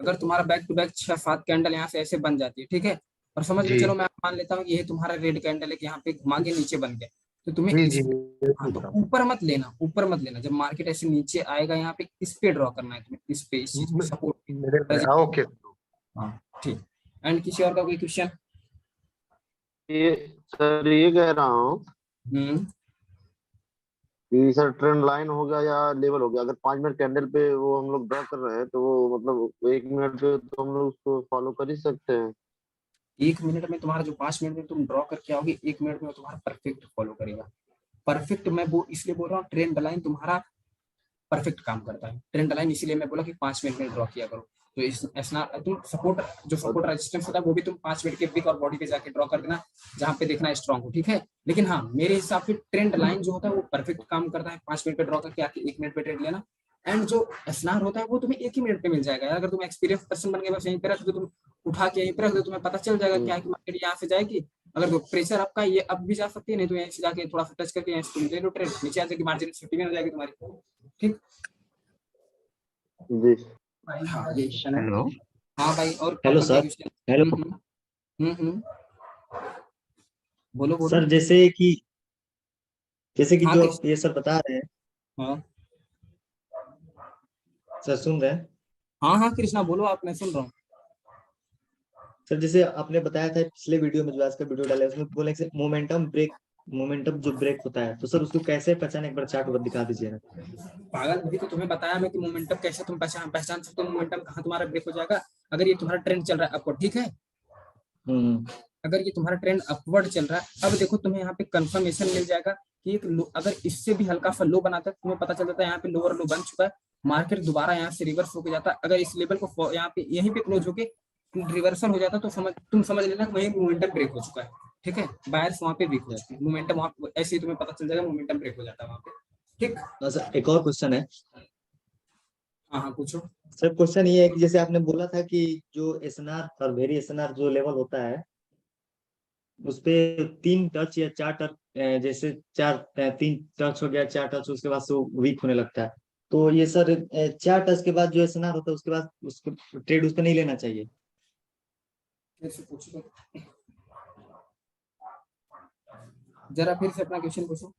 अगर तुम्हारा बैक टू बैक 6-7 कैंडल यहाँ से ऐसे बन जाती है, ठीक है, और समझ लो, चलो मैं मान लेता हूँ कि ये तुम्हारा रेड कैंडल है कि यहाँ पे घुमा के नीचे बन गया, तो तुम्हें तो ऊपर मत लेना, जब मार्केट ऐसे नीचे आएगा यहाँ पे इस पे ड्रॉ करना है तुम्हें, इस पे, इस चीज पे सपोर्ट। ओके, हाँ ठीक। एंड किसी और का कोई क्वेश्चन? ये सर ये कह रहा हूँ कि सर ट्रेंड लाइन हो गया या लेवल हो गया, अगर 5 मिनट कैंडल पे वो हम लोग ड्रॉ कर रहे हैं, तो वो मतलब 1 मिनट पे तो हम लोग उसको फॉलो कर ही सकते हैं? 1 मिनट में तुम्हारा जो 5 मिनट में तुम ड्रॉ करके आओगे, 1 मिनट में तुम्हारा परफेक्ट फॉलो करेगा। परफेक्ट मैं वो इसलिए बोल रहा हूँ, ट्रेंड लाइन तुम्हारा परफेक्ट काम करता है। ट्रेंड लाइन इसीलिए मैं बोला कि 5 मिनट में ड्रॉ किया करो। तो इस तुम सपोर्ट, जो सपोर्ट रेजिस्टेंस होता है वो भी तुम 5 मिनट के विक और बॉडी पे जाके ड्रॉ कर देना, जहां पे देखना स्ट्रांग हो, ठीक है। लेकिन हाँ, मेरे हिसाब से ट्रेंड लाइन जो होता है वो परफेक्ट काम करता है। 5 मिनट पे ड्रॉ करके आके 1 मिनट पे ट्रेड लेना। एंड जो एसएनआर होता है वो तुम्हें 1 ही मिनट पे मिल जाएगा। अगर तुम एक्सपीरियंस पर्सन बन गए, बस यहीं पे रख दो, तुम उठा के यहीं पे रख दो, तुम्हें पता चल जाएगा क्या है कि मार्केट यहाँ से जाएगी। अगर तो प्रेशर आपका ये अब भी जा सकती है, नहीं तो यहीं से जाके थोड़ा सा टच करके यहीं से तुम ले लो ट्रेड, नीचे आ जाएगी, मार्जिन सेफ्टी में हो जाएगी तुम्हारी, ठीक। जी हाँ ये क्वेश्चन है। हेलो हाँ भाई, और हेलो सर। हेलो बोलो बोलो। सर, जैसे कि हाँ जो कृष्ण। आप ये सब बता रहे हैं, हाँ सर सुन रहे हैं? हाँ हाँ कृष्णा बोलो आप, मैं सुन रहा हूँ। सर जैसे आपने बताया था पिछले वीडियो में, जो आज का वीडियो डाला है उसमें बोला कि मोमेंटम जो ब्रेक होता है, तो सर उसको कैसे पहचाने, एक बार चार्ट पर दिखा दीजिए ना। पागल, अभी तो तुम्हें बताया मैं कि मोमेंटम कैसे तुम पहचान सकते हो, मोमेंटम कहाँ तुम्हारा ब्रेक हो जाएगा। अगर ये तुम्हारा ट्रेंड चल रहा है अपवर्ड, ठीक है, अगर ये तुम्हारा ट्रेंड अपवर्ड चल रहा है, अब देखो तुम्हें यहाँ पे कंफर्मेशन मिल जाएगा कि एक अगर इससे भी हल्का सा लो बनाता है, तुम्हें पता चल जाता है यहाँ पे लोअर लो बन चुका है, मार्केट दोबारा यहाँ से रिवर्स होकर जाता है। अगर इस लेवल को यहाँ पे यहीं पे क्लोज होके रिवर्सल हो जाता, तो तुम समझ लेना वही मोमेंटम ब्रेक हो चुका है, ठीक है। बायर्स वहाँ पे वीक हो चुके हैं, मोमेंटम वहाँ ऐसे ही तुम्हें पता चल जाएगा, मोमेंटम ब्रेक हो जाता है वहाँ पे, ठीक। सर एक और क्वेश्चन है। हाँ हाँ पूछो। सर क्वेश्चन ये है कि जैसे आपने बोला था कि जो एसएनआर और वेरी एसएनआर जो लेवल होता है, उसपे 3 टच या 4 टच, जैसे 3 टच हो गया, 4 टच, उसके बाद से वीक होने लगता है। तो ये सर 4 टच के बाद जो एसएनआर होता है, उसके बाद उसको ट्रेड उस पर नहीं लेना चाहिए? पूछो जरा फिर से अपना क्वेश्चन पूछो।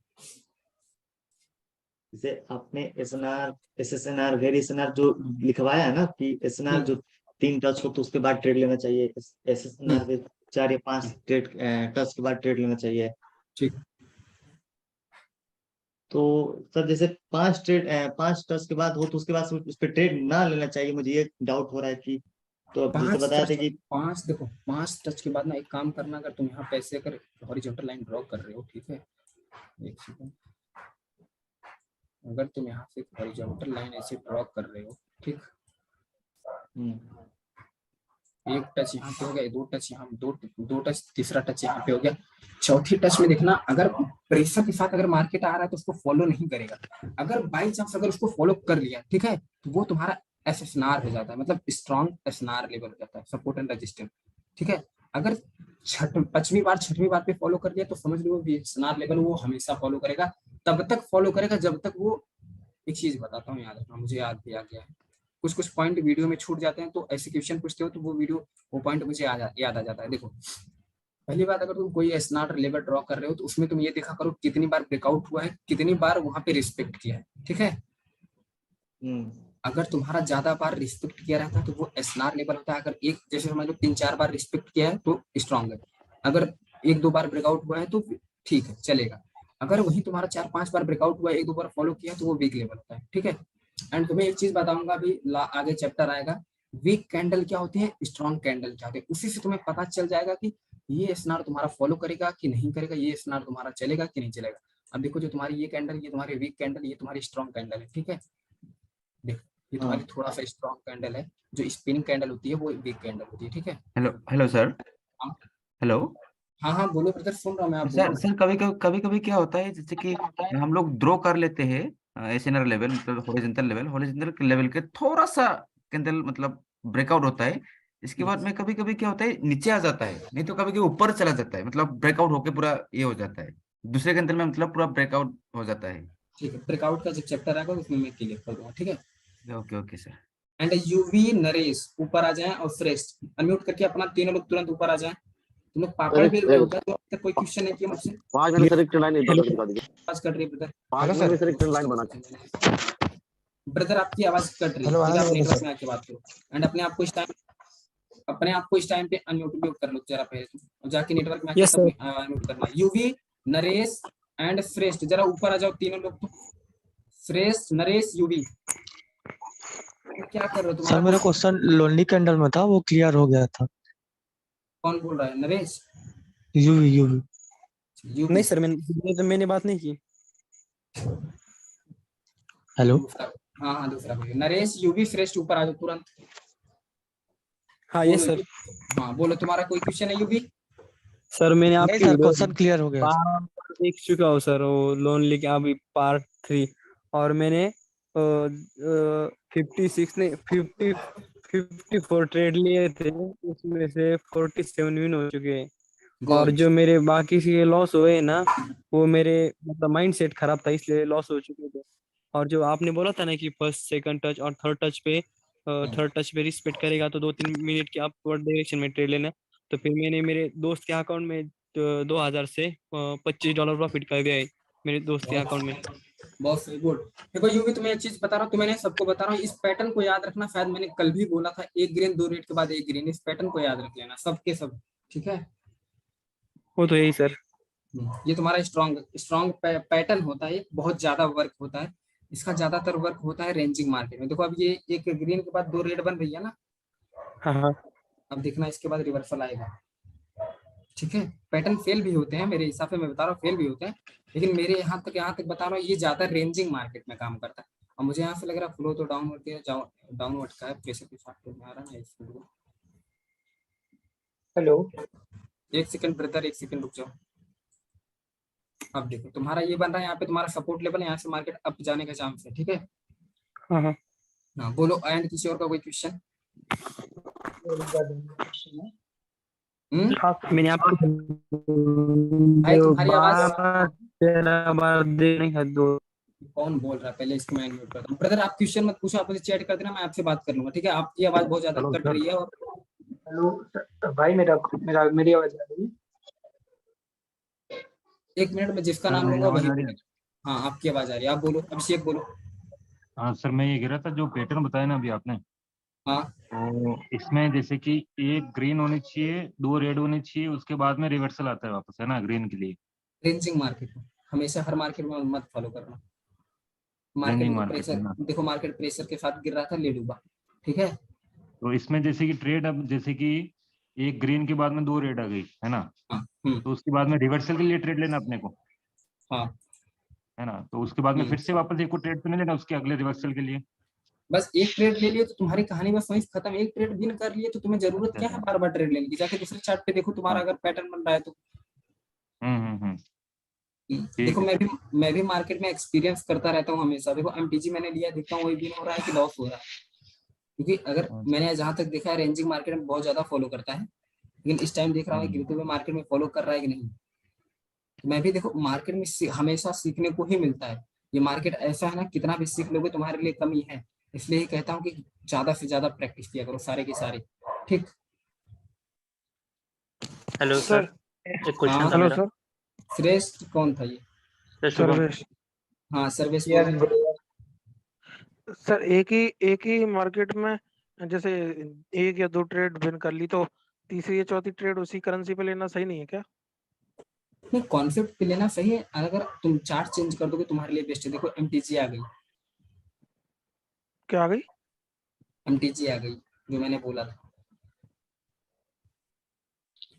जैसे आपने एसएनआर, एसएसएनआर, वेरी एसएनआर जो लिखवाया है ना, कि एसएनआर जो 3 टच हो तो उसके बाद ट्रेड लेना चाहिए, एसएसएनआर पे 4 या 5 ट्रेड टच के बाद ट्रेड लेना चाहिए, ठीक। तो सर जैसे 5 टच के बाद हो तो उसके बाद उस पर ट्रेड ना लेना चाहिए, मुझे ये डाउट हो रहा है कि, तो आप जैसे बताया था कि 5 टच के बाद ना एक काम करना, अगर तुम यहाँ पैसे अगर हॉरिजॉन्टल लाइन ड्रॉ कर रहे हो, ठीक है, एक सेकंड, अगर तुम यहाँ से हॉरिजॉन्टल लाइन ऐसे ड्रॉ कर रहे हो, ठीक, एक टच यहाँ पे हो गया, 2 टच यहाँ, दो टच, तीसरा टच यहाँ पे हो गया, चौथी टच में देखना अगर प्रेशर के साथ अगर मार्केट आ रहा है तो उसको फॉलो नहीं करेगा। अगर बाई चांस अगर उसको फॉलो कर लिया, ठीक है, तो वो तुम्हारा एसएसएनआर हो जाता है, मतलब स्ट्रॉन्ग एसएनआर लेवल हो जाता है, सपोर्ट एंड रेजिस्टेंस, ठीक है। अगर छठवीं बार पे फॉलो कर लिया तो समझ लो एसएसएनआर लेवल वो हमेशा फॉलो करेगा, तब तक फॉलो करेगा जब तक वो, एक चीज बताता हूँ, याद रखना, मुझे याद भी आ गया है, कुछ पॉइंट वीडियो में छूट जाते हैं, तो ऐसे क्वेश्चन पूछते हो तो वो पॉइंट मुझे याद आ जाता है। देखो, पहली बात, अगर तुम कोई एसएनआर लेवल ड्रॉ कर रहे हो तो उसमें तुम ये देखा करो कितनी बार ब्रेकआउट हुआ है, कितनी बार वहां पे रिस्पेक्ट किया है, ठीक है। अगर तुम्हारा ज्यादा बार रिस्पेक्ट किया रहता है तो वो एसएनआर लेवल होता है। अगर एक जैसे समझ लो 3-4 बार रिस्पेक्ट किया है तो स्ट्रॉन्ग है, अगर 1-2 बार ब्रेकआउट हुआ है तो ठीक है, चलेगा। अगर वही तुम्हारा 4-5 बार ब्रेकआउट हुआ है, 1-2 बार फॉलो किया तो वो वीक लेवल होता है, ठीक है। एंड तुम्हें एक चीज बताऊंगा, अभी आगे चैप्टर आएगा, वीक कैंडल क्या होती है, स्ट्रॉन्ग कैंडल क्या होती है, उसी से तुम्हें पता चल जाएगा कि ये एसएनआर तुम्हारा फॉलो करेगा कि नहीं करेगा, ये एसएनआर तुम्हारा चलेगा कि नहीं चलेगा। अब देखो, जो तुम्हारी ये कैंडल, ये तुम्हारी वीक कैंडल, ये तुम्हारी स्ट्रॉन्ग कैंडल है, ठीक है। देखो, ये तुम्हारी थोड़ा सा स्ट्रॉन्ग कैंडल है, जो स्पिनिंग कैंडल होती है वो वीक कैंडल होती है, ठीक है। Hello sir. हेलो। हाँ हाँ बोलो ब्रदर, सुन रहा हूँ मैं, आप सर बोलो। सर कभी कभी क्या होता है, जैसे कि हम लोग ड्रॉ कर लेते हैं एसएनआर लेवल, मतलब हॉरिजॉन्टल लेवल के थोड़ा सा कैंडल मतलब ब्रेकआउट होता है, इसके बाद में कभी कभी क्या होता है नीचे आ जाता है, नहीं तो कभी कभी ऊपर चला जाता है, मतलब ब्रेकआउट होके पूरा ये हो जाता है, दूसरे कैंडल में मतलब पूरा ब्रेकआउट हो जाता है। ठीक है, ब्रेकआउट का जब चैप्टर आएगा उसमें मैं क्लियर कर दूंगा, ठीक है। Okay okay sir. And UV Naresh ऊपर आ जाएं और श्रेष्ठ अनम्यूट करके अपना तीनों लोग तुरंत ऊपर आ जाएं। तुम लोग पापड़ बेल रहे हो क्या? तो अब तक कोई क्वेश्चन नहीं किया मुझसे? 5 मिनट सर एक ट्रेंड लाइन ड्रॉ करके दिखा दीजिए। आवाज कट रही है ब्रदर। 5 मिनट सर एक ट्रेंड लाइन बना के। ब्रदर आपकी आवाज कट रही है, आप नेटवर्क में आके बात करो। एंड अपने आप को इस टाइम पे अनम्यूट कर लो जरा पहले, तो जाके नेटवर्क में आके सब अनम्यूट करना। यूवी नरेश एंड श्रेष्ठ जरा ऊपर आ जाओ तीनों लोग, तो श्रेष्ठ नरेश यूवी क्या कर रहे हो? सर मेरा क्वेश्चन लोनली कैंडल में था, वो क्लियर हो गया था। कौन बोल रहा है? नरेश? यूवी यूवी यूपी नहीं सर, मैंने बात नहीं की। हेलो दूसरा, हाँ हाँ दूसरा बोलिए। नरेश यूबी श्रेष्ठ ऊपर आ जाओ तुरंत। हाँ बोलो यस सर। हाँ बोलो, तुम्हारा कोई क्वेश्चन है यूबी? सर मैंने नहीं आपकी सर, वीडियो क्वेश्चन क्लियर हो गया। बार देख चुका हूँ सर, वो लोन लेके अभी पार्ट 3, और मैंने 56 नहीं 54 ट्रेड लिए थे, उसमें से 47 विन हो चुके हैं। और गुड। जो मेरे बाकी के लॉस हुए ना, वो मेरे मतलब माइंड सेट खराब था, इसलिए लॉस हो चुके थे। और जो आपने बोला था ना कि फर्स्ट सेकंड टच और थर्ड टच पे रिस्पेक्ट करेगा तो 2-3 मिनट की अपवर्ड डायरेक्शन में ट्रेड लेना। तो फिर मैंने मेरे दोस्त के अकाउंट में 2000 से $25 प्रॉफिट कर दिया है मेरे दोस्त के अकाउंट में। बहुत सही, गुड। देखो यूवी, तुम्हें एक चीज बता रहा हूँ, तो मैंने सबको बता रहा हूँ, इस पैटर्न को याद रखना। शायद मैंने कल भी बोला था, एक ग्रीन 2 रेड के बाद एक ग्रीन, इस पैटर्न को याद रख लेना सबके सब, ठीक है? वो तो यही सर। ये तुम्हारा स्ट्रॉन्ग स्ट्रॉन्ग पैटर्न होता है, बहुत ज्यादा वर्क होता है इसका। ज्यादातर वर्क होता है रेंजिंग मार्केट में। देखो अब ये एक ग्रीन के बाद 2 रेड बन रही है ना, हाँ हाँ। अब देखना इसके बाद रिवर्सल आएगा, ठीक है? पैटर्न फेल भी होते हैं मेरे हिसाब से, मैं बता रहा हूँ फेल भी होते हैं, लेकिन मेरे यहाँ तक बता रहा हूँ, ये ज्यादा रेंजिंग मार्केट में काम करता है। और मुझे यहाँ से लग रहा है फ्लो तो डाउनवर्ड का है, प्रेशर के साथ तो आ रहा है इसको। हेलो। एक सेकंड ब्रदर, एक सेकंड रुक जाओ। अब देखो तुम्हारा ये बन रहा है, यहाँ पे तुम्हारा सपोर्ट लेवल है, यहाँ से मार्केट अप जाने का चांस है, ठीक है? हाँ हाँ। हाँ बोलो, एंड किसी और का कोई क्वेश्चन? मैंने आपको भाई तुम्हारी आवाज, 12-13 बार नहीं है दो। कौन बोल रहा है? पहले इसको मैं म्यूट करता हूँ। ब्रदर आप क्वेश्चन मत पूछो, आप मुझे चैट कर देना, मैं आपसे बात कर लूंगा, ठीक है? आपकी आवाज बहुत ज्यादा हेलो कट सर। रही है। और हेलो भाई, मेरी आवाज आ रही है? 1 मिनट में जिसका सर नाम मेरी लूंगा आवाज वही आ रही है? बोलेगा। हाँ आपकी आवाज आ रही है, आप बोलो, अभिषेक बोलो। हाँ सर, मैं ये कह रहा था जो पैटर्न बताया ना अभी आपने, हाँ तो इसमें जैसे कि एक ग्रीन होनी चाहिए, 2 रेड होनी चाहिए, उसके बाद में रिवर्सल आता है वापस, है ना, ग्रीन के लिए? रेंजिंग मार्केट में हमेशा, हर मार्केट में मत फॉलो करना। मार्केट रेंजिंग में तो मार्केट में प्रेशर, ना? देखो मार्केट प्रेशर के साथ गिर रहा था, ले डूबा, ठीक है? तो इसमें जैसे कि ट्रेड, अब जैसे कि एक ग्रीन के बाद में 2 रेड आ गई, है ना, हाँ तो उसके बाद में रिवर्सल के लिए ट्रेड लेना अपने को, हाँ। है ना? तो उसके बाद में हम्म। फिर से वापस एक को ट्रेड तो नहीं लेना उसके अगले रिवर्सल के लिए? बस एक ट्रेड ले लिए तो तुम्हारी कहानी बस वहीं से खत्म। एक ट्रेड विन कर लिए तो तुम्हें जरूरत अच्छा क्या है अच्छा। बार बार ट्रेड लेने की? जाके दूसरे चार्ट पे देखो, तुम्हारा हाँ। अगर पैटर्न बन रहा है तो। हम्म। देखो ठीक है। मैं भी मार्केट में एक्सपीरियंस करता रहता हूँ हमेशा। देखो एमटीजी मैंने लिया, देखता हूँ वही विन हो रहा है कि लॉस हो रहा है, क्योंकि अगर अच्छा। मैंने जहां तक देखा है रेंजिंग मार्केट में बहुत ज्यादा फॉलो करता है, लेकिन इस टाइम देख रहा हूँ हम्म। गिरते हुए मार्केट में फॉलो कर रहा है कि नहीं। तो मैं भी देखो मार्केट में हमेशा सीखने को ही मिलता है। ये मार्केट ऐसा है ना, कितना भी सीख लोगे तुम्हारे लिए कमी है। इसलिए ही कहता हूँ कि ज्यादा से ज्यादा प्रैक्टिस किया करो, सारे के सारे, ठीक? Hello sir. सर, एक क्वेश्चन था हाँ हेलो मेरा। सर। श्रेष्ठ कौन था ये? सर शुभम। सर्वेश। हाँ सर्वेश यस बोलो। ब्रो। सर एक ही मार्केट में जैसे एक या दो ट्रेड विन कर ली, तो तीसरी या चौथी ट्रेड उसी करेंसी पे लेना सही नहीं है क्या? नहीं, कॉन्सेप्ट पे लेना सही है, अगर तुम चार्ट चेंज कर दोगे तुम्हारे लिए बेस्ट है। देखो एमटीजी आ गई, क्या आ गई? एमटीजी आ गई, जो मैंने बोला था।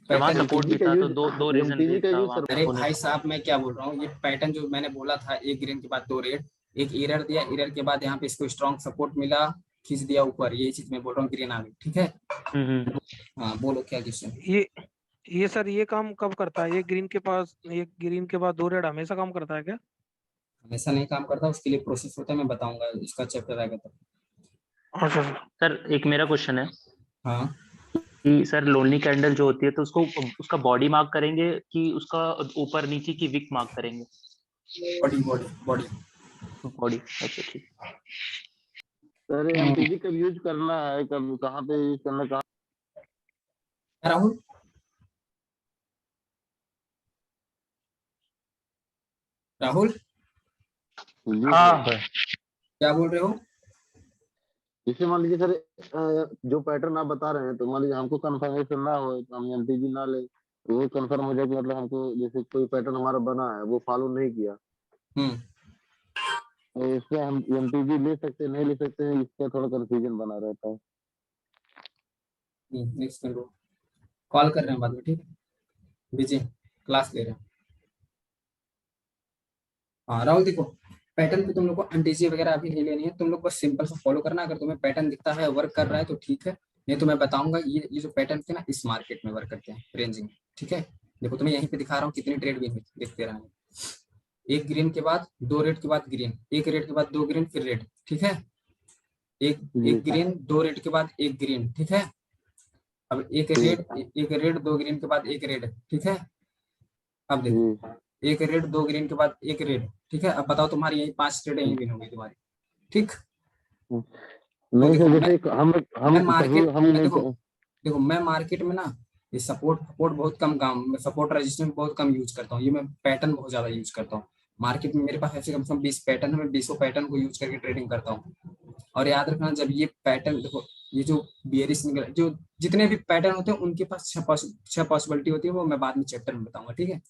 सर वहाँ पैटर्न, सपोर्ट एमटीजी भी का था, तो यूज, दो रीजन एमटीजी भी का था यूज वहाँ सर। पे अरे होने भाई का। साहब मैं क्या बोल रहा हूँ, ये पैटर्न जो मैंने बोला था, एक ग्रीन के बाद 2 रेड, एक एरर दिया, एरर के बाद यहाँ पे इसको स्ट्रॉन्ग सपोर्ट मिला, खींच दिया ऊपर, यही चीज मैं बोल रहा हूँ, ग्रीन आ गई, ठीक है? हाँ बोलो क्या क्वेश्चन? ये सर ये काम कब करता है? एक ग्रीन के बाद दो रेड हमेशा काम करता है क्या? हमेशा नहीं काम करता, उसके लिए प्रोसेस होता है, मैं बताऊंगा, इसका चैप्टर आएगा तब। अच्छा सर। सर एक मेरा क्वेश्चन है हाँ कि सर लोनली कैंडल जो होती है, तो उसको उसका बॉडी मार्क करेंगे कि उसका ऊपर नीचे की विक मार्क करेंगे? Body body body. बॉडी, अच्छा ठीक। सर एमटीजी कब यूज करना है, कब कहाँ पे यूज करना, कहाँ? राहुल, राहुल जी हाँ सर। क्या बोल रहे हो? जैसे मान लीजिए सर, जो पैटर्न आप बता रहे हैं, तो मान लीजिए हमको कंफर्मेशन ना हो तो हम एमटीजी ना ले, तो वो कंफर्म हो जाए कि मतलब हमको जैसे कोई पैटर्न हमारा बना है वो फॉलो नहीं किया, हम्म। तो इससे हम एमटीजी ले सकते हैं नहीं ले सकते हैं, इसका थोड़ा कंफ्यूजन बना रहता है। नेक्स्ट करो। कॉल कर रहे हैं बाद में, ठीक है, बिजी क्लास ले रहे हैं। हाँ राहुल देखो, पैटर्न पे तुम लोग को एनटीजी वगैरह अभी नहीं लेनी है, तुम लोग बस सिंपल सा फॉलो करना। अगर तुम्हें पैटर्न दिखता है वर्क कर रहा है तो ठीक है, नहीं तो मैं बताऊंगा ये जो पैटर्न थे ना इस मार्केट में वर्क करते हैं रेंजिंग, ठीक है। देखो तुम्हें यहीं पे दिखा रहा हूँ कितनी ट्रेड भी दिखते रहे हैं। एक ग्रीन के बाद दो रेड के बाद ग्रीन, एक रेड के बाद दो ग्रीन फिर रेड, ठीक है। एक ग्रीन दो रेड के बाद एक ग्रीन, ठीक है। अब एक रेड दो ग्रीन के बाद एक रेड, ठीक है। अब देखो एक रेड दो ग्रीन के बाद एक रेड, ठीक है। अब बताओ तुम्हारी यही 5 ट्रेड यही विन होगी तुम्हारी, ठीक। नहीं देखो सर, जैसे हम मार्केट हम नहीं देखो मैं मार्केट में ना ये सपोर्ट बहुत कम काम, सपोर्ट रेजिस्टेंस बहुत कम यूज करता हूँ, ये मैं पैटर्न बहुत ज्यादा यूज करता हूँ। मार्केट में मेरे पास ऐसे कम से कम 20 पैटर्न है, मैं 20 पैटर्न को यूज करके ट्रेडिंग करता हूँ। और याद रखना जब ये पैटर्न देखो, ये जो बियरिश जो जितने भी पैटर्न होते हैं उनके पास 6 पॉसिबिलिटी होती है, वो मैं बाद में चैप्टर में बताऊंगा, ठीक है।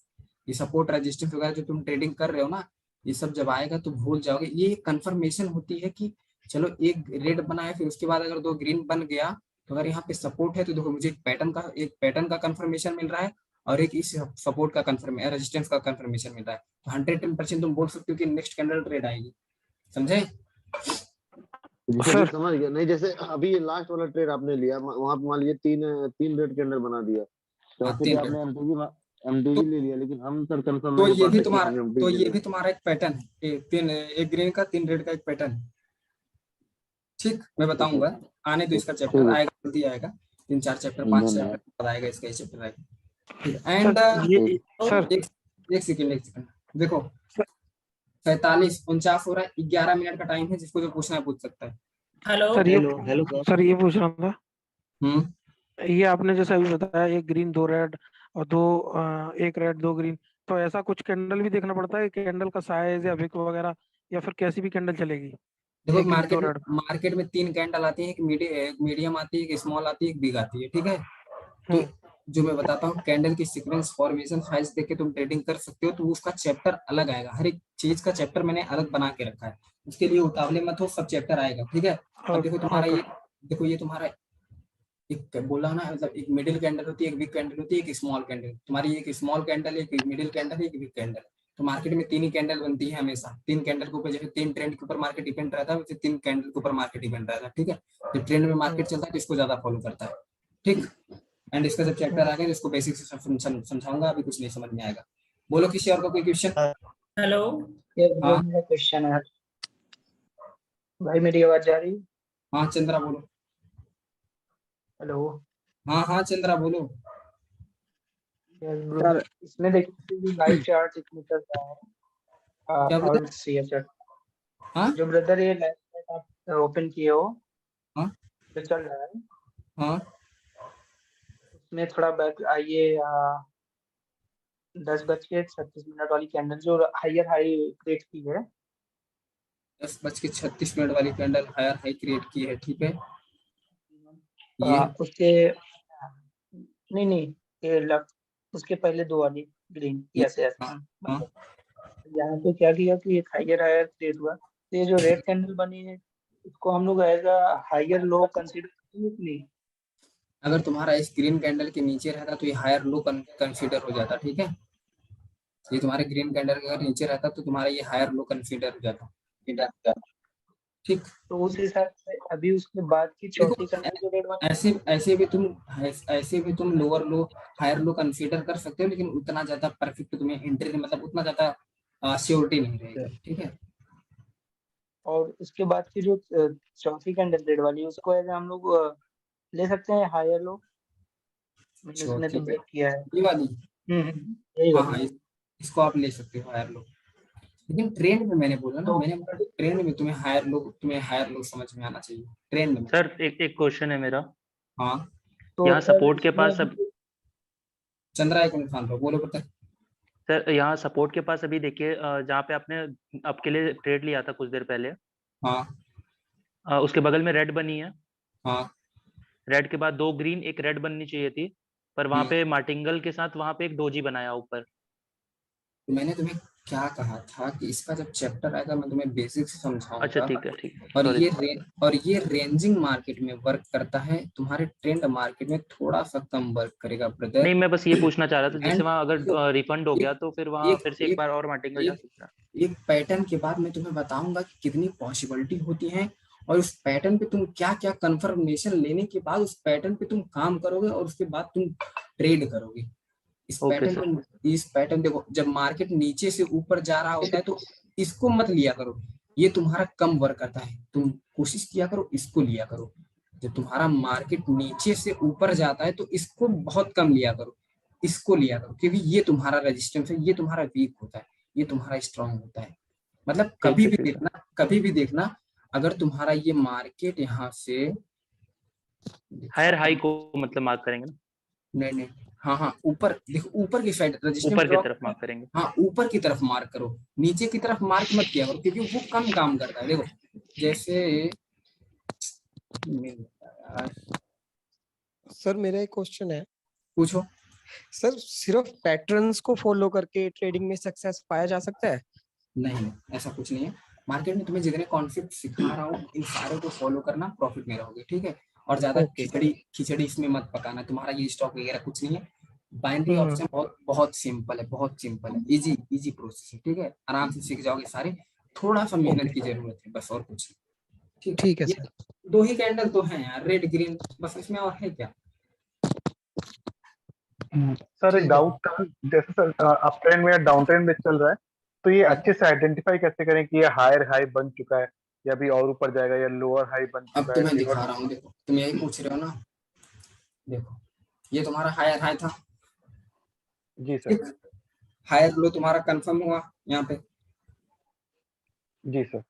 ये सपोर्ट रेजिस्टेंस वगैरह जो तुम ट्रेडिंग कर रहे हो ना, ये सब जब आएगा तो भूल जाओगे। ये कंफर्मेशन होती है कि चलो एक रेड बना है, फिर उसके बाद अगर दो ग्रीन बन गया तो अगर यहाँ पे सपोर्ट है तो देखो मुझे एक पैटर्न का कंफर्मेशन मिल रहा है और एक इस सपोर्ट का रेजिस्टेंस का कंफर्मेशन मिल रहा है, तो 110% तुम बोल सकते हो कि नेक्स्ट कैंडल ट्रेड आएगी, समझे। जैसे समझ गया। नहीं जैसे अभी ये लास्ट वाला ट्रेड आपने लिया, वहां पे मान लीजिए तीन रेड कैंडल बना दिया, चौथे पे आपने एमटीजी ले लिया, लेकिन हम सर कंफर्म तो नहीं ये कर भी पाते तुम्हारा कि हम MTG ले लें। एक पैटर्न है, एक ग्रीन का 3 रेड का एक पैटर्न, ठीक। मैं बताऊंगा, आने तो इसका चैप्टर आएगा, जल्दी आएगा, 3-4 चैप्टर 5 चैप्टर आएगा, इसका ही चैप्टर आएगा, ठीक है। एंड एक सेकंड देखो 47-49 हो रहा है, 11 मिनट का टाइम है, जिसको जो पूछना है पूछ सकता है। हेलो सर, ये पूछ रहा था, ये आपने जैसे अभी बताया एक ग्रीन दो रेड और एक रेड दो ग्रीन, तो ऐसा कुछ कैंडल भी देखना पड़ता है, कैंडल का साइज या विक वगैरह, या फिर कैसी भी कैंडल चलेगी? देखो मार्केट में 3 कैंडल आती है, एक मीडियम आती है, एक स्मॉल आती है, एक बिग आती है, ठीक है। तो जो मैं बताता हूँ कैंडल की सीक्वेंस फॉर्मेशन साइज देख के तुम ट्रेडिंग कर सकते हो, तो उसका चैप्टर अलग आएगा, हर एक चीज का चैप्टर मैंने अलग बना के रखा है, उसके लिए उतावले मत हो, सब चैप्टर आएगा, ठीक है। अब देखो ये तुम्हारा एक बोला ना, मतलब एक मिडिल कैंडल होती है, एक बिग कैंडल होती है, एक स्मॉल कैंडल, तुम्हारी एक स्मॉल कैंडल, एक मिडिल कैंडल, एक बिग कैंडल। तो मार्केट में 3 ही कैंडल बनती है हमेशा, 3 कैंडल के ऊपर, जैसे 3 ट्रेंड के ऊपर मार्केट डिपेंड रहता है, वैसे 3 कैंडल के ऊपर मार्केट डिपेंड रहता है, ठीक है। जब ट्रेंड में मार्केट चलता है तो इसको ज्यादा फॉलो करता है, ठीक। एंड इसका जब चैप्टर आ गया तो इसको बेसिक से समझाऊंगा, अभी कुछ नहीं समझ में आएगा। बोलो किसी और का कोई क्वेश्चन? हेलो, मेरा क्वेश्चन है भाई, मेरी आवाज जा रही है? हाँ चंद्रा बोलो। हेलो, हाँ चंद्रा बोलो। सर इसमें देखिए लाइव चार्ट इसमें चल रहा है और सीएफ चार्ट, जो ब्रदर ये लाइव चार्ट आप ओपन किए हो, जो चल रहा है, उसमें थोड़ा बैक आइए, 10:36 वाली कैंडल जो हाई क्रिएट की है, 10:36 वाली कैंडल हायर हाई क्रिएट की है, ठीक है। ये उसके नहीं ये उसके पहले दो वाली ग्रीन, यस यहाँ पे क्या किया कि एक हायर क्रिएट हुआ, तो ये जो रेड कैंडल बनी है इसको हम लोग एज हायर लो कंसीडर करेंगे। अगर तुम्हारा इस ग्रीन कैंडल के नीचे रहता तो ये हायर लो कंसीडर हो जाता, ठीक है। ये तुम्हारे ग्रीन कैंडल के अगर नीचे रहता तो तुम्हारा ये हायर लो कंसीडर हो जाता, ठीक। तो उस हिसाब से अभी उसके बाद की चौथी कैंडल जो रेड ऐसे भी तुम lower low higher low consider कर सकते हो, लेकिन उतना ज्यादा परफेक्ट तुम्हें एंट्री मतलब उतना ज्यादा श्योरिटी नहीं रहेगी, ठीक है। और उसके बाद की जो चौथी कैंडल रेड वाली, उसको ऐसे हम लोग ले सकते हैं हायर लो, उसने तो ब्रेक किया है ये वाली। हाँ इसको आप ले सकते हो हायर लो, लेकिन ट्रेंड में मैंने बोला ना, मैंने ट्रेंड में तुम्हें हायर लो समझ में आना चाहिए ट्रेंड में। सर एक क्वेश्चन है मेरा। हाँ तो यहाँ सपोर्ट के पास सब चंद्रा एक मिनट बोलो बता। सर यहाँ सपोर्ट के पास अभी देखिए, जहाँ पे आपने आपके लिए ट्रेड लिया था कुछ देर पहले, उसके बगल में रेड बनी है, रेड के बाद 2 ग्रीन एक रेड बननी चाहिए थी, पर वहां पे मार्टिंगल के साथ वहां पे एक डोजी बनाया ऊपर। तो मैंने तुम्हें क्या कहा था कि इसका जब चैप्टर आएगा मैं तुम्हें बेसिक से समझाऊंगा। अच्छा ठीक है ठीक है। और Sorry. ये रेंजिंग मार्केट में वर्क करता है, तुम्हारे ट्रेंड मार्केट में थोड़ा सा कम वर्क करेगा ब्रदर। नहीं, मैं बस ये पूछना चाह रहा था, जैसे And वहाँ अगर रिफंड हो गया तो फिर वहाँ फिर से एक बार और मार्टिंग जा सकता है। एक पैटर्न के बाद मैं तुम्हें बताऊंगा कि कितनी पॉसिबिलिटी होती है, और उस पैटर्न पे तुम क्या क्या कंफर्मेशन लेने के बाद उस पैटर्न पे तुम काम करोगे और उसके बाद तुम ट्रेड करोगे। इस पैटर्न देखो, जब मार्केट नीचे से ऊपर जा रहा होता है तो इसको मत लिया करो, ये तुम्हारा कम वर्क करता है। तुम कोशिश किया करो इसको लिया करो। जब तुम्हारा मार्केट नीचे से ऊपर जाता है तो इसको बहुत कम लिया करो, इसको लिया करो, क्योंकि ये तुम्हारा रेजिस्टेंस है, ये तुम्हारा वीक होता है, ये तुम्हारा स्ट्रांग होता है। मतलब कभी भी देखना अगर तुम्हारा ये मार्केट यहाँ से हायर हाई को मतलब मार्क करेंगे ना? नहीं, हाँ, ऊपर देखो, ऊपर की साइड ऊपर की तरफ मार्क करेंगे। हाँ, ऊपर की तरफ मार्क करो, नीचे की तरफ मार्क मत किया करो, क्योंकि वो कम काम करता है। देखो जैसे सर मेरा एक क्वेश्चन है। पूछो। सर सिर्फ पैटर्न्स को फॉलो करके ट्रेडिंग में सक्सेस पाया जा सकता है? नहीं, ऐसा कुछ नहीं है। मार्केट में तुम्हें जितने कॉन्सेप्ट सिखा रहा हूँ इन सारे को फॉलो करना, प्रॉफिट में रहोगे, ठीक है। और ज्यादा खिचड़ी इसमें मत पकाना, तुम्हारा ये स्टॉक वगैरह कुछ नहीं है। बाइनरी ऑप्शन बहुत सिंपल है, बहुत सिंपल है, इजी प्रोसेस है, ठीक है। आराम से सीख जाओगे सारे, थोड़ा सा मेहनत की जरूरत है बस, और कुछ नहीं। ठीक है सर। 2 ही कैंडल तो हैं यार, रेड ग्रीन, बस इसमें और है क्या। सर एक डाउट था, जैसे सर अप ट्रेंड में या डाउन ट्रेंड में चल रहा है, तो ये अच्छे से आइडेंटिफाई कैसे करें कि ये हायर हाई बन चुका है या अभी और ऊपर जाएगा या लोअर हाई बन चुका है? अब तुम्हें दिखा रहा हूँ, देखो तुम यही पूछ रहे हो ना। देखो ये तुम्हारा हायर हाई था। जी सर। हायर लो तुम्हारा कंफर्म हुआ यहाँ पे। जी सर।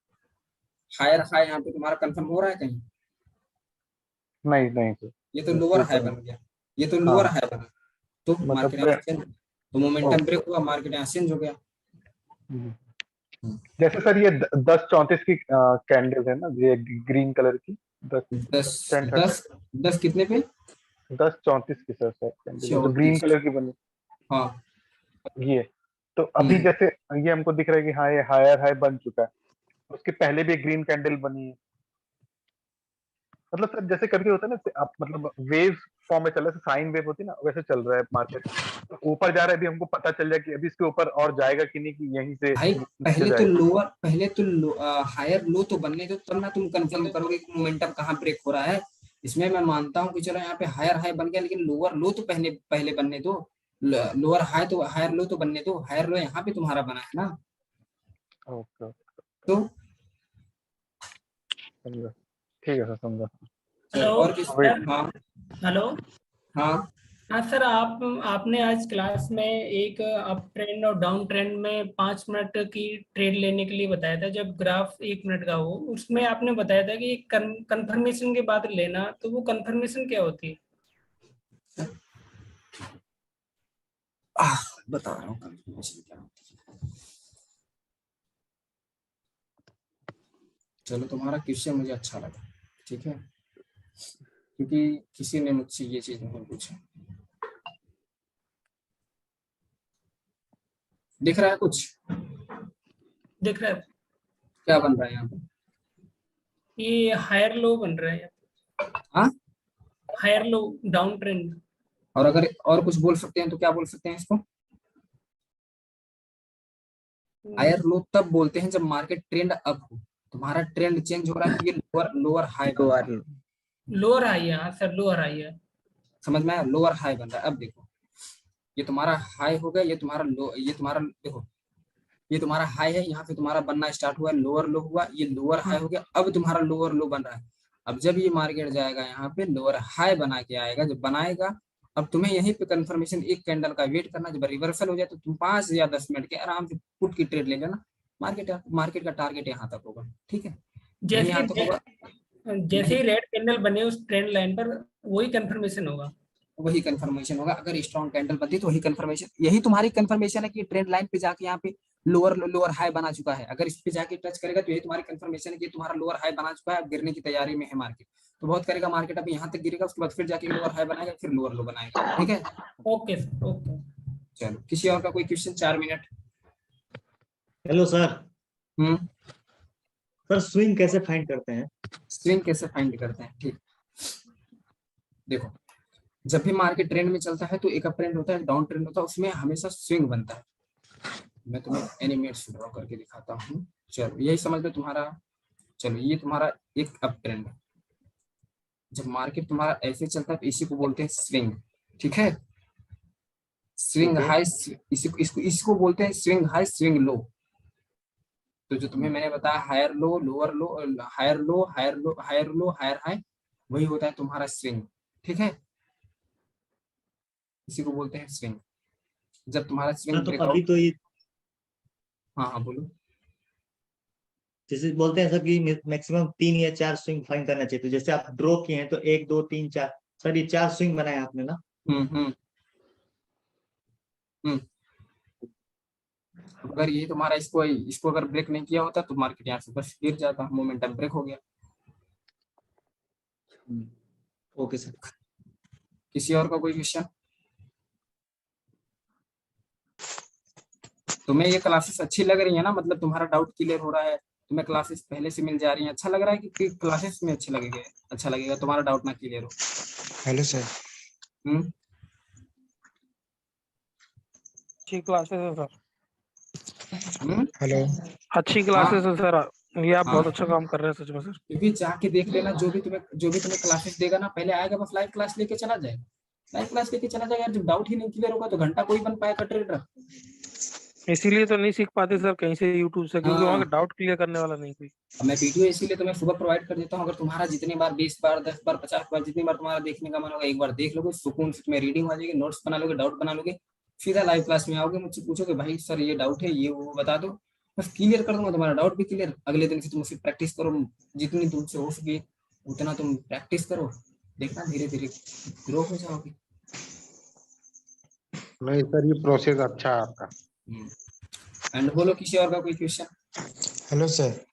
हायर हाई यहाँ पे तुम्हारा कंफर्म हो रहा है कहीं? नहीं सर। ये तो लोअर हाई बन गया, ये तो लोअर हाई बना, तो मार्केट तो मोमेंटम ब्रेक हुआ, मार्केट यहाँ चेंज हो गया। जैसे सर ये 10:34 की कैंडल है ना, ये ग्रीन कलर की 10 कितने पे? 10:34 की सर कैंडल जो ग्रीन कलर की बनी। हाँ ये तो अभी जैसे ये हमको दिख रहा है कि हाँ ये हायर हाई बन चुका है, उसके पहले भी ग्रीन कैंडल बनी है। मतलब सर जैसे कभी होता है ना, आप मतलब वेव फॉर्म में चल रहा है, साइन वेव होती है ना, वैसे चल रहा है मार्केट। तो ऊपर जा रहा है, अभी हमको पता चल जाए कि अभी इसके ऊपर और जाएगा कि नहीं, कि यहीं से भाई पहले तो हायर लो तो बनने दो, तब ना तुम कंफर्म करोगे कि मोमेंटम कहाँ ब्रेक हो रहा है। इसमें मैं मानता हूँ कि चलो यहाँ पे हायर हाई बन गया, लेकिन लोअर लो तो पहले बनने दो, लोअर हाई तो हायर लो तो बनने दो। हायर लो यहाँ पे तुम्हारा बना है ना। ओके तो ठीक है सर, समझा। हेलो हाँ सर, आपने आज क्लास में एक अप ट्रेंड और डाउन ट्रेंड में 5 मिनट की ट्रेड लेने के लिए बताया था, जब ग्राफ 1 मिनट का हो। उसमें आपने बताया था कि कंफर्मेशन के बाद लेना, तो वो कंफर्मेशन क्या होती है? बता रहा हूँ कंफर्मेशन क्या होती है। चलो तुम्हारा क्वेश्चन मुझे अच्छा लगा, ठीक है, क्योंकि किसी ने मुझसे ये चीज नहीं पूछी। दिख रहा है कुछ? दिख रहा है। क्या बन रहा है यहाँ पे? ये हायर लो बन रहा है। हाँ, हायर लो डाउन ट्रेंड। और अगर और कुछ बोल सकते हैं तो क्या बोल सकते हैं इसको? हायर लो तब बोलते हैं जब मार्केट ट्रेंड अप हो, तुम्हारा ट्रेंड चेंज हो रहा है, ये लोअर हाई लोअर हाई है सर, लोअर हाई है, समझ में आया? लोअर हाई बन रहा है। अब देखो ये तुम्हारा हाई हो गया, ये तुम्हारा लो, ये तुम्हारा देखो ये तुम्हारा हाई है, यहाँ पे तुम्हारा बनना स्टार्ट हुआ, लोअर लो हुआ, ये लोअर हाई हो गया, अब तुम्हारा लोअर लो बन रहा है। अब जब ये मार्केट जाएगा यहाँ पे लोअर हाई बना के आएगा, जब बनाएगा अब तुम्हें यहीं पे कंफर्मेशन एक कैंडल का वेट करना। जब रिवर्सल हो जाए तो तुम 5 या 10 मिनट के आराम से पुट की ट्रेड ले लेना। मार्केट का टारगेट यहाँ तक होगा, ठीक है। जैसे ही रेड कैंडल बने उस ट्रेंड लाइन पर वही कंफर्मेशन होगा, वही कंफर्मेशन होगा। अगर स्ट्रॉन्ग कैंडल बनती तो वही कंफर्मेशन, यही तुम्हारी कंफर्मेशन है कि ट्रेंड लाइन पे जाके यहाँ पे लोअर हाई बना चुका है। अगर इस पे जाके टच करेगा तो यही तुम्हारी कंफर्मेशन है कि तुम्हारा लोअर हाई बना चुका है, अब गिरने की तैयारी में है मार्केट। तो बहुत करेगा मार्केट, अब यहाँ तक गिरेगा, उसके बाद फिर जाके लोअर हाई बनाएगा, फिर लोअर लो बनाएगा, ठीक है। Okay okay. चलो किसी और का कोई question? 4 minute. Hello sir. Hmm, sir swing कैसे फाइंड करते हैं? स्विंग कैसे फाइंड करते हैं? ठीक, देखो, जब भी मार्केट ट्रेंड में चलता है तो एक अप ट्रेंड होता है, डाउन ट्रेंड होता है, उसमें हमेशा स्विंग बनता है। मैं तुम्हें एनिमेट्स ड्रॉ करके दिखाता हूँ। चलो यही समझ लो तुम्हारा, चलो ये तुम्हारा एक अप ट्रेंड है। जब मार्केट तुम्हारा ऐसे चलता है तो इसी को बोलते हैं स्विंग, ठीक है। स्विंग ठीक है। हाई, इसको बोलते हैं स्विंग हाई स्विंग लो। तो जो तुम्हें मैंने बताया higher low lower low, higher low higher low higher low higher high, वही होता है तुम्हारा स्विंग, ठीक है। इसी को बोलते हैं स्विंग। जब तुम्हारा सर स्विंग तो अभी ब्रेकआउट, तो ये हाँ हाँ बोलो। जैसे बोलते हैं सर कि मैक्सिमम 3 या 4 स्विंग फाइंड करना चाहिए, तो जैसे आप ड्रॉ किए हैं तो 1 2 3 4, सर ये 4 स्विंग बनाए आपने ना? हम्म। अगर ये तुम्हारा इसको अगर ब्रेक नहीं किया होता तो मार्केट यहाँ से बस गिर जाता, मोमेंटम ब्रेक हो गया। Okay sir. किसी और का कोई क्वेश्चन? तुम्हें ये क्लासेस अच्छी लग रही है ना, मतलब तुम्हारा डाउट क्लियर हो रहा है, तुम्हें क्लासेस पहले से मिल जा रही है, अच्छा लग रहा है कि क्लासेस में अच्छे लगेगा, अच्छा लगेगा तुम्हारा डाउट ना क्लियर हो? Hello sir. अच्छी क्लासेस है सर। हेलो। अच्छी क्लासेस है सर, ये आप बहुत हाँ। अच्छा काम कर रहे हैं सच में सर। क्योंकि जाके देख लेना, जो भी तुम्हें क्लासेस देगा ना, पहले आएगा बस लाइव क्लास लेके चला जाएगा, लाइव क्लास लेके चला जाएगा। जब डाउट ही नहीं क्लियर होगा तो घंटा कोई बन पाएगा ट्रेडर? इसीलिए तो नहीं सीख पाते सर कहीं से यूट्यूब से, क्योंकि वहाँ हाँ। डाउट क्लियर करने वाला नहीं कोई। अब मैं वीडियो इसीलिए तुम्हें सुबह प्रोवाइड कर देता हूँ, अगर तुम्हारा जितनी बार 20 बार 10 बार 50 बार जितनी बार तुम्हारा देखने का मन होगा, एक बार देख लोगे, सुकून से तुम्हें रीडिंग हो जाएगी, नोट्स बना लोगे, डाउट बना लोगे, सीधा लाइव क्लास में आओगे, मुझसे पूछोगे भाई सर ये डाउट है, ये वो बता दो, बस क्लियर कर दूंगा, तुम्हारा डाउट भी क्लियर। अगले दिन से तुम उसकी प्रैक्टिस करो, जितनी तुमसे हो सके उतना तुम प्रैक्टिस करो, देखना धीरे धीरे ग्रो हो जाओगे। नहीं सर, ये प्रोसेस अच्छा है आपका। एंड बोलो, किसी और का कोई क्वेश्चन? Hello sir.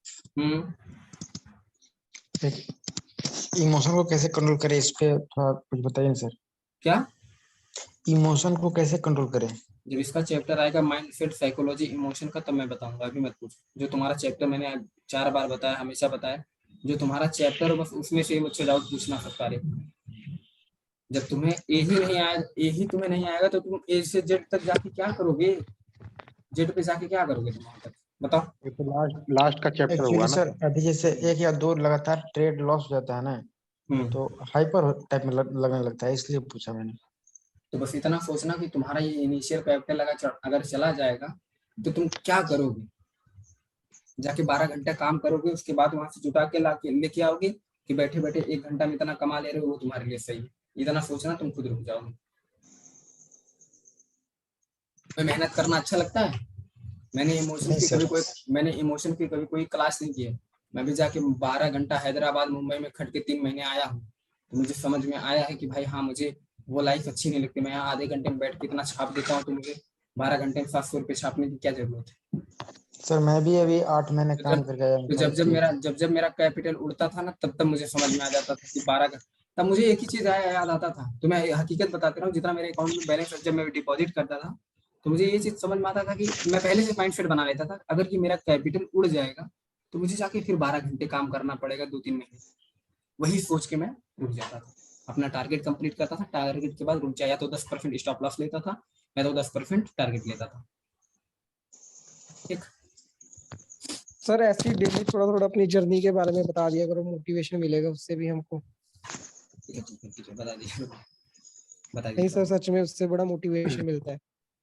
इमोशन को कैसे कंट्रोल करें, इस पे थोड़ा कुछ बताइए सर। क्या? इमोशन को कैसे कंट्रोल करें? जब इसका चैप्टर आएगा माइंड सेट साइकोलॉजी इमोशन का, तब मैं बताऊंगा, अभी मत पूछो। जो तुम्हारा चैप्टर मैंने 4 बार बताया, हमेशा बताया, जो तुम्हारा चैप्टर बस उसमें से मुझसे डाउट पूछना सकता है। जब तुम्हें ए ही नहीं आया, ए ही तुम्हें नहीं आएगा तो तुम ए से जेड तक जाके क्या करोगे? जेड पे जाके क्या करोगे तुम वहां तक, बताओ? ये तो लास्ट का चैप्टर हुआ एक्चुअली ना सर, अभी जैसे 1 या 2 लगातार ट्रेड लॉस हो जाता है ना, तो हाइपर टाइप में लगने लगता है, इसलिए पूछा मैंने। तो बस इतना सोचना कि तुम्हारा ये इनिशियल कैपिटल अगर चला जाएगा तो तुम क्या करोगे? जाके 12 घंटे काम करोगे, उसके बाद वहां से जुटा के लेके आओगे कि बैठे बैठे 1 घंटा में इतना कमा ले रहे हो, वो तुम्हारे लिए सही है? इतना सोचना, तुम खुद रुक जाओगे। मेहनत करना अच्छा लगता है? मैंने इमोशन की कभी कोई क्लास नहीं की है। मैं भी जाके 12 घंटा हैदराबाद मुंबई में खट के 3 महीने आया हूँ, तो मुझे समझ में आया है कि भाई हाँ, मुझे वो लाइफ अच्छी नहीं लगती। मैं यहाँ आधे घंटे में बैठ के इतना छाप देता हूँ, तो मुझे 12 घंटे में 700 रुपये छापने की क्या जरूरत है? सर मैं भी अभी 8 महीने काम करके आया हूँ। तो जब मेरा कैपिटल उड़ता था ना, तब मुझे समझ में आ जाता था कि 12 तब मुझे एक ही चीज याद आता था। तो मैं हकीकत बताते रहा हूँ, जितना मेरे अकाउंट में बैलेंस जब मैं डिपॉजिट करता था, तो मुझे ये चीज समझ में आता था कि मैं पहले से माइंड सेट बना लेता था, अगर कि मेरा कैपिटल उड़ जाएगा तो मुझे जाके फिर 12 घंटे काम करना पड़ेगा 2-3 महीने। वही सोच के मैं रुक जाता था, अपना टारगेट कंप्लीट करता था, टारगेट के बाद रुक जाया तो 10% स्टॉप लॉस लेता था, मैं तो 10% टारगेट लेता था। ठीक सर, ऐसी डेली थोड़ा थोड़ा अपनी जर्नी के बारे में बता दिया करो, मोटिवेशन मिलेगा उससे भी हमको। ठीक है, बता दीजिए। नहीं सर, सच में उससे बड़ा मोटिवेशन मिलता है।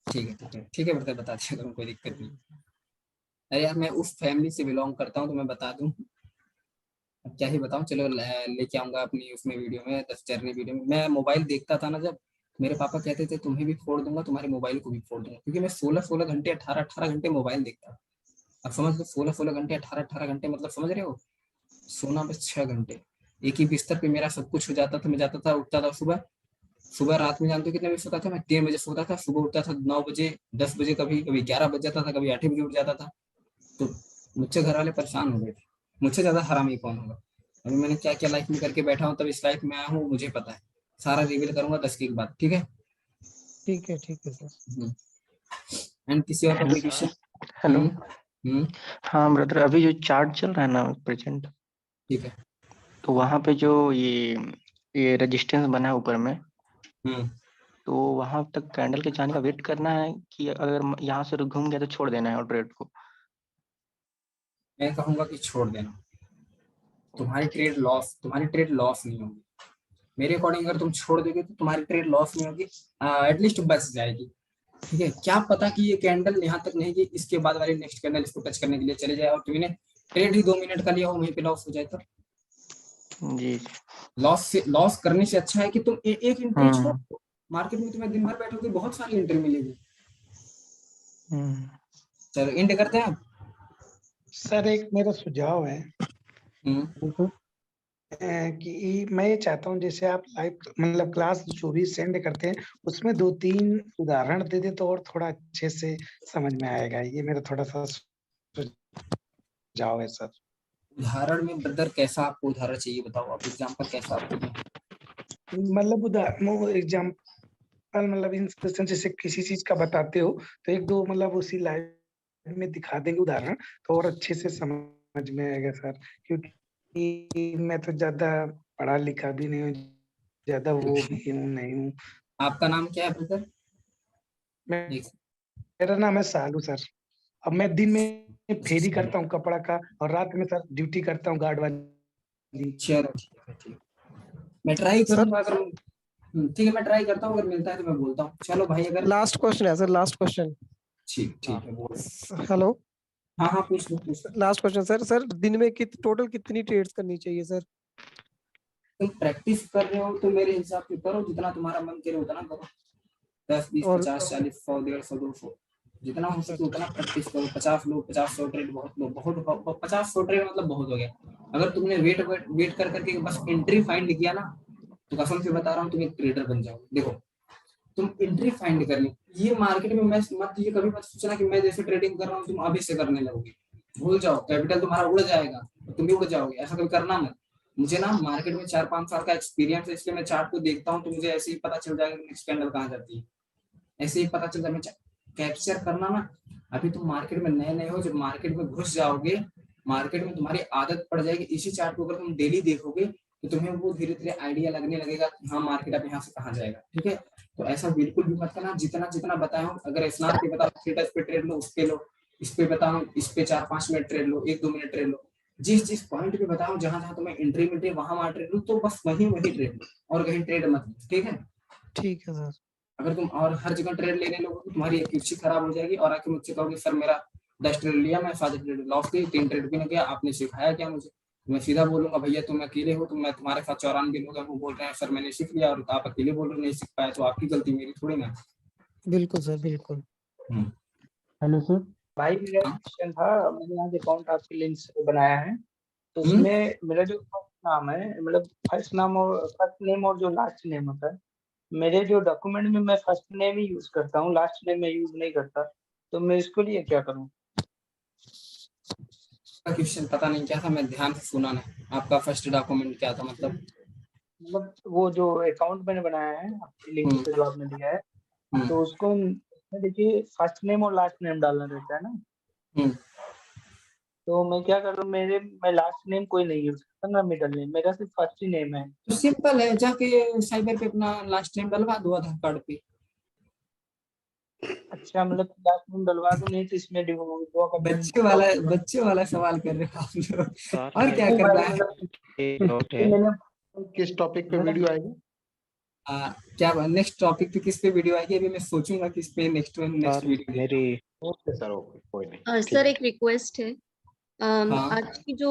ठीक है ब्रदर, बता दिया करूँ, कोई दिक्कत नहीं। अरे यार, मैं उस फैमिली से बिलोंग करता हूँ तो मैं बता दूं, अब क्या ही बताऊं। चलो लेके आऊंगा अपनी उसमें वीडियो में, 10 जर्नी वीडियो में। मैं मोबाइल देखता था ना, जब मेरे पापा कहते थे तुम्हें भी फोड़ दूंगा, तुम्हारे मोबाइल को भी फोड़ दूंगा, क्योंकि मैं 16-16 घंटे 18-18 घंटे मोबाइल देखता। अब समझ लो, 16-16 घंटे 18-18 घंटे, मतलब समझ रहे हो? सोना बस 6 घंटे, एक ही बिस्तर पे मेरा सब कुछ हो जाता था। मैं जाता था, उठता था सुबह रात में, जानते हो कितने बजे सोता था मैं? 3 बजे सोता था, सुबह उठता था 9 बजे 10 बजे, कभी कभी 11 बज जाता था, कभी 8 बजे उठ जाता था। तो मुझसे घर वाले परेशान हो गए थे, मुझसे ज्यादा हरामी कौन होगा। अभी मैंने क्या क्या लाइफ में करके बैठा हूँ, तब इस लाइफ में आया हूँ, मुझे पता है। सारा रिवील करूंगा 10 के बाद, ठीक है? ठीक है सर। एंड किसी और का कोई क्वेश्चन? हेलो। हाँ ब्रदर, अभी जो चार्ट चल रहा है ना प्रेजेंट, ठीक है, तो वहां पे जो ये रेजिस्टेंस बना है ऊपर में, तो वहां तक कैंडल के जाने का वेट करना है कि अगर यहाँ से घूम गया तो छोड़ देना है और ट्रेड को? मैं कहूंगा कि छोड़ देना, तुम्हारी ट्रेड लॉस नहीं होगी। मेरे अकॉर्डिंग अगर तुम छोड़ दोगे तो तुम्हारी ट्रेड लॉस नहीं होगी, एटलीस्ट बच जाएगी। ठीक है, क्या पता कि ये कैंडल यहाँ तक नहीं कि इसके बाद वाली नेक्स्ट कैंडल इसको टच करने के लिए चले जाए और तुमने ट्रेड ही 2 मिनट का लिया हो, वहीं पे लॉस हो जाए। तो जी, लॉस करने से अच्छा है कि तुम एक एंट्री छोड़ दो। मार्केट में तुम्हें दिन भर बैठोगे, बहुत सारी एंट्री मिलेगी। चलो एंड करते हैं। सर एक मेरा सुझाव है कि मैं ये चाहता हूँ जैसे आप लाइव मतलब क्लास जो भी सेंड करते हैं उसमें 2-3 उदाहरण दे दे तो और थोड़ा अच्छे से समझ में आएगा। ये मेरा थोड़ा सा सुझाव है सर। उदाहरण में ब्रदर कैसा आपको उदाहरण चाहिए बताओ, आप एग्जांपल कैसा आपको? मतलब एग्जांपल मतलब इन जैसे किसी चीज का बताते हो तो 1-2 मतलब उसी लाइव में दिखा देंगे उदाहरण तो और अच्छे से समझ में आएगा सर, क्योंकि मैं तो ज्यादा पढ़ा लिखा भी नहीं हूँ, ज्यादा वो भी नहीं हूँ। आपका नाम क्या है ब्रदर? मेरा नाम है सालू सर। अब मैं दिन में फेरी करता हूँ कपड़ा का और रात में सर ड्यूटी करता हूँ गार्ड वाली। चलो ठीक है, मैं ट्राई करूंगा। अगर ठीक है मैं ट्राई करता हूँ, अगर मिलता है तो मैं बोलता हूँ। चलो भाई, अगर लास्ट क्वेश्चन है सर, लास्ट क्वेश्चन। ठीक है बोलो। हेलो, हाँ पूछ लो। लास्ट क्वेश्चन सर दिन में टोटल कितनी ट्रेड्स करनी चाहिए सर? तुम प्रैक्टिस कर रहे हो तो मेरे हिसाब से करो, जितना तुम्हारा मन करे उतना करो। 10, 20, 50, 40, 100, 150, 200 जितना हो सके उतना प्रैक्टिस करो। 50 लोग 50-100 ट्रेड बहुत 50-100 ट्रेड मतलब बहुत हो गया। अगर तुमने वेट कर करके बस एंट्री फाइंड किया ना, तो कसम से बता रहा हूँ तुम एक ट्रेडर बन जाओगे। देखो तुम एंट्री फाइंड कर ली, ये मार्केट में मैं मत ये कभी मत सोचना कि मैं जैसे ट्रेडिंग कर रहा हूँ तुम अभी से करने लगोगे। भूल जाओ, कैपिटल तुम्हारा उड़ जाएगा तो तुम भी उड़ जाओगे। ऐसा कभी करना मत। मुझे ना मार्केट में 4-5 साल का एक्सपीरियंस है, इसलिए मैं चार्ट को देखता हूँ तो मुझे ऐसे ही पता चल जाएगा नेक्स्ट कैंडल कहाँ जाती है, ऐसे ही पता चल जाएगा। कैप्चर करना ना, अभी तुम मार्केट में नए हो, जब मार्केट में घुस जाओगे मार्केट में तुम्हारी आदत पड़ जाएगी। इसी चार्ट को अगर तुम डेली देखोगे तो तुम्हें वो धीरे धीरे आइडिया लगने लगेगा कि हाँ मार्केट अब यहाँ से कहाँ जाएगा। ठीक है, तो ऐसा बिल्कुल भी मत करना। जितना बताया हूँ, अगर स्नैप पे बताओ स्टेटस पे ट्रेड लो, उस पे लो। इस पे बताऊं इस पे 4-5 मिनट ट्रेड लो, 1-2 मिनट ट्रेड लो। जिस पॉइंट पे बताऊं जहां तुम्हें एंट्री मिलती है वहां ट्रेड लो, तो बस वही ट्रेड लो और कहीं ट्रेड मत लो। ठीक है सर। अगर तुम और हर जगह ट्रेड लेने लोगे तो तुम्हारी एक्यूरेसी खराब हो जाएगी और आके मुझसे कहोगे सर मेरा 10 ट्रेड लिया, मैं 7 ट्रेड लॉस की, 3 ट्रेड भी नहीं किया, आपने सिखाया क्या मुझे? मैं सीधा बोलूंगा भैया तुम अकेले हो, तो मैं तुम्हारे साथ 94 लोग हैं वो बोल रहे हैं सर मैंने सीख लिया, और आप अकेले बोल रहे हो नहीं सीख पाया, तो आपकी गलती मेरी थोड़ी ना। बिल्कुल सर, बिल्कुल। हेलो सर भाई, मेरा क्वेश्चन था, मैंने आज अकाउंट आपके लिंक से बनाया है, तो उसमें मेरा जो फर्स्ट नाम है मतलब फर्स्ट नेम और जो लास्ट नेम होता है, मेरे जो डॉक्यूमेंट में मैं फर्स्ट नेम ही यूज करता हूँ, लास्ट नेम मैं यूज नहीं करता, तो मैं इसके लिए क्या करूँ? क्वेश्चन पता नहीं क्या था, मैं ध्यान से सुना नहीं। आपका फर्स्ट डॉक्यूमेंट क्या था मतलब वो जो अकाउंट मैंने बनाया है आपके लिंक से जो आपने दिया है, तो उसको देखिए फर्स्ट नेम और लास्ट नेम डालना रहता है ना, तो मैं क्या कर रहा हूँ, मैं लास्ट नेम कोई नहीं यूज करता ना मिडल नेम, मेरा सिर्फ फर्स्ट ही नेम है। तो सिंपल है, जाके साइबर पे अपना लास्ट नेम डलवा दो आधार कार्ड पे। अच्छा, मतलब लास्ट नेम डलवा दूं, नहीं तो इसमें बच्चे वाला सवाल कर रहे हो आप लोग, और क्या करना है? किस टॉपिक पे वीडियो आएगी? क्या नेक्स्ट टॉपिक पे किस पे वीडियो आएगी? अभी मैं सोचूंगा किस पे नेक्स्ट वीडियो मेरी। ओके सर, ओके कोई नहीं। सर एक रिक्वेस्ट है, आज की जो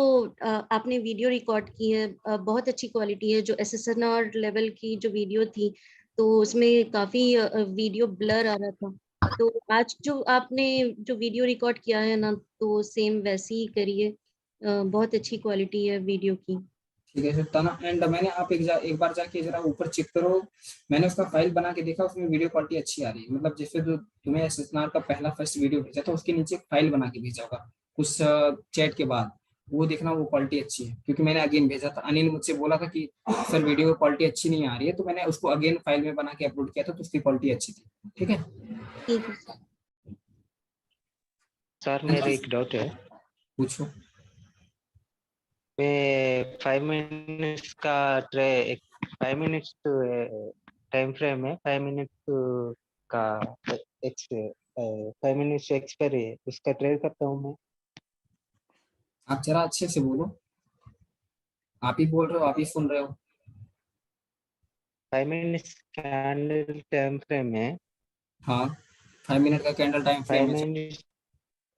आपने वीडियो रिकॉर्ड की है बहुत अच्छी क्वालिटी है। जो SSNR लेवल की जो वीडियो थी तो उसमें काफी वीडियो ब्लर आ रहा था, तो आज जो आपने जो वीडियो रिकॉर्ड किया है ना, तो सेम वैसे ही करिए, बहुत अच्छी क्वालिटी है वीडियो की। ठीक है सर ना, एंड मैंने आप एक बार जाके जरा ऊपर चेक करो, मैंने उसका फाइल बना के देखा, उसमें वीडियो क्वालिटी अच्छी आ रही है। मतलब जैसे जो तुम्हें SSNR का पहला फर्स्ट वीडियो भेजा था उसके नीचे फाइल बना के भेजा होगा उस चैट के बाद, वो देखना वो क्वालिटी अच्छी है। क्योंकि मैंने अगेन भेजा था, अनिल मुझसे बोला था कि सर वीडियो की क्वालिटी अच्छी नहीं आ रही है, तो मैंने उसको अगेन फाइल में बना के अपलोड किया था, तो उसकी क्वालिटी अच्छी थी। ठीक है सर मेरा एक डाउट है। पूछो। 5 मिनट्स का 5 मिनट्स टाइम फ्रेम है, 5 मिनट्स का 5 मिनट्स एक्सपायरी है, उसका ट्रेड करता हूँ मैं। आप जरा अच्छे से बोलो, आप ही बोल रहे हो, आप ही सुन रहे हो। 5 मिनट्स कैंडल टाइम फ्रेम है। हाँ 5 मिनट का कैंडल टाइम फ्रेम 5 है। मिनट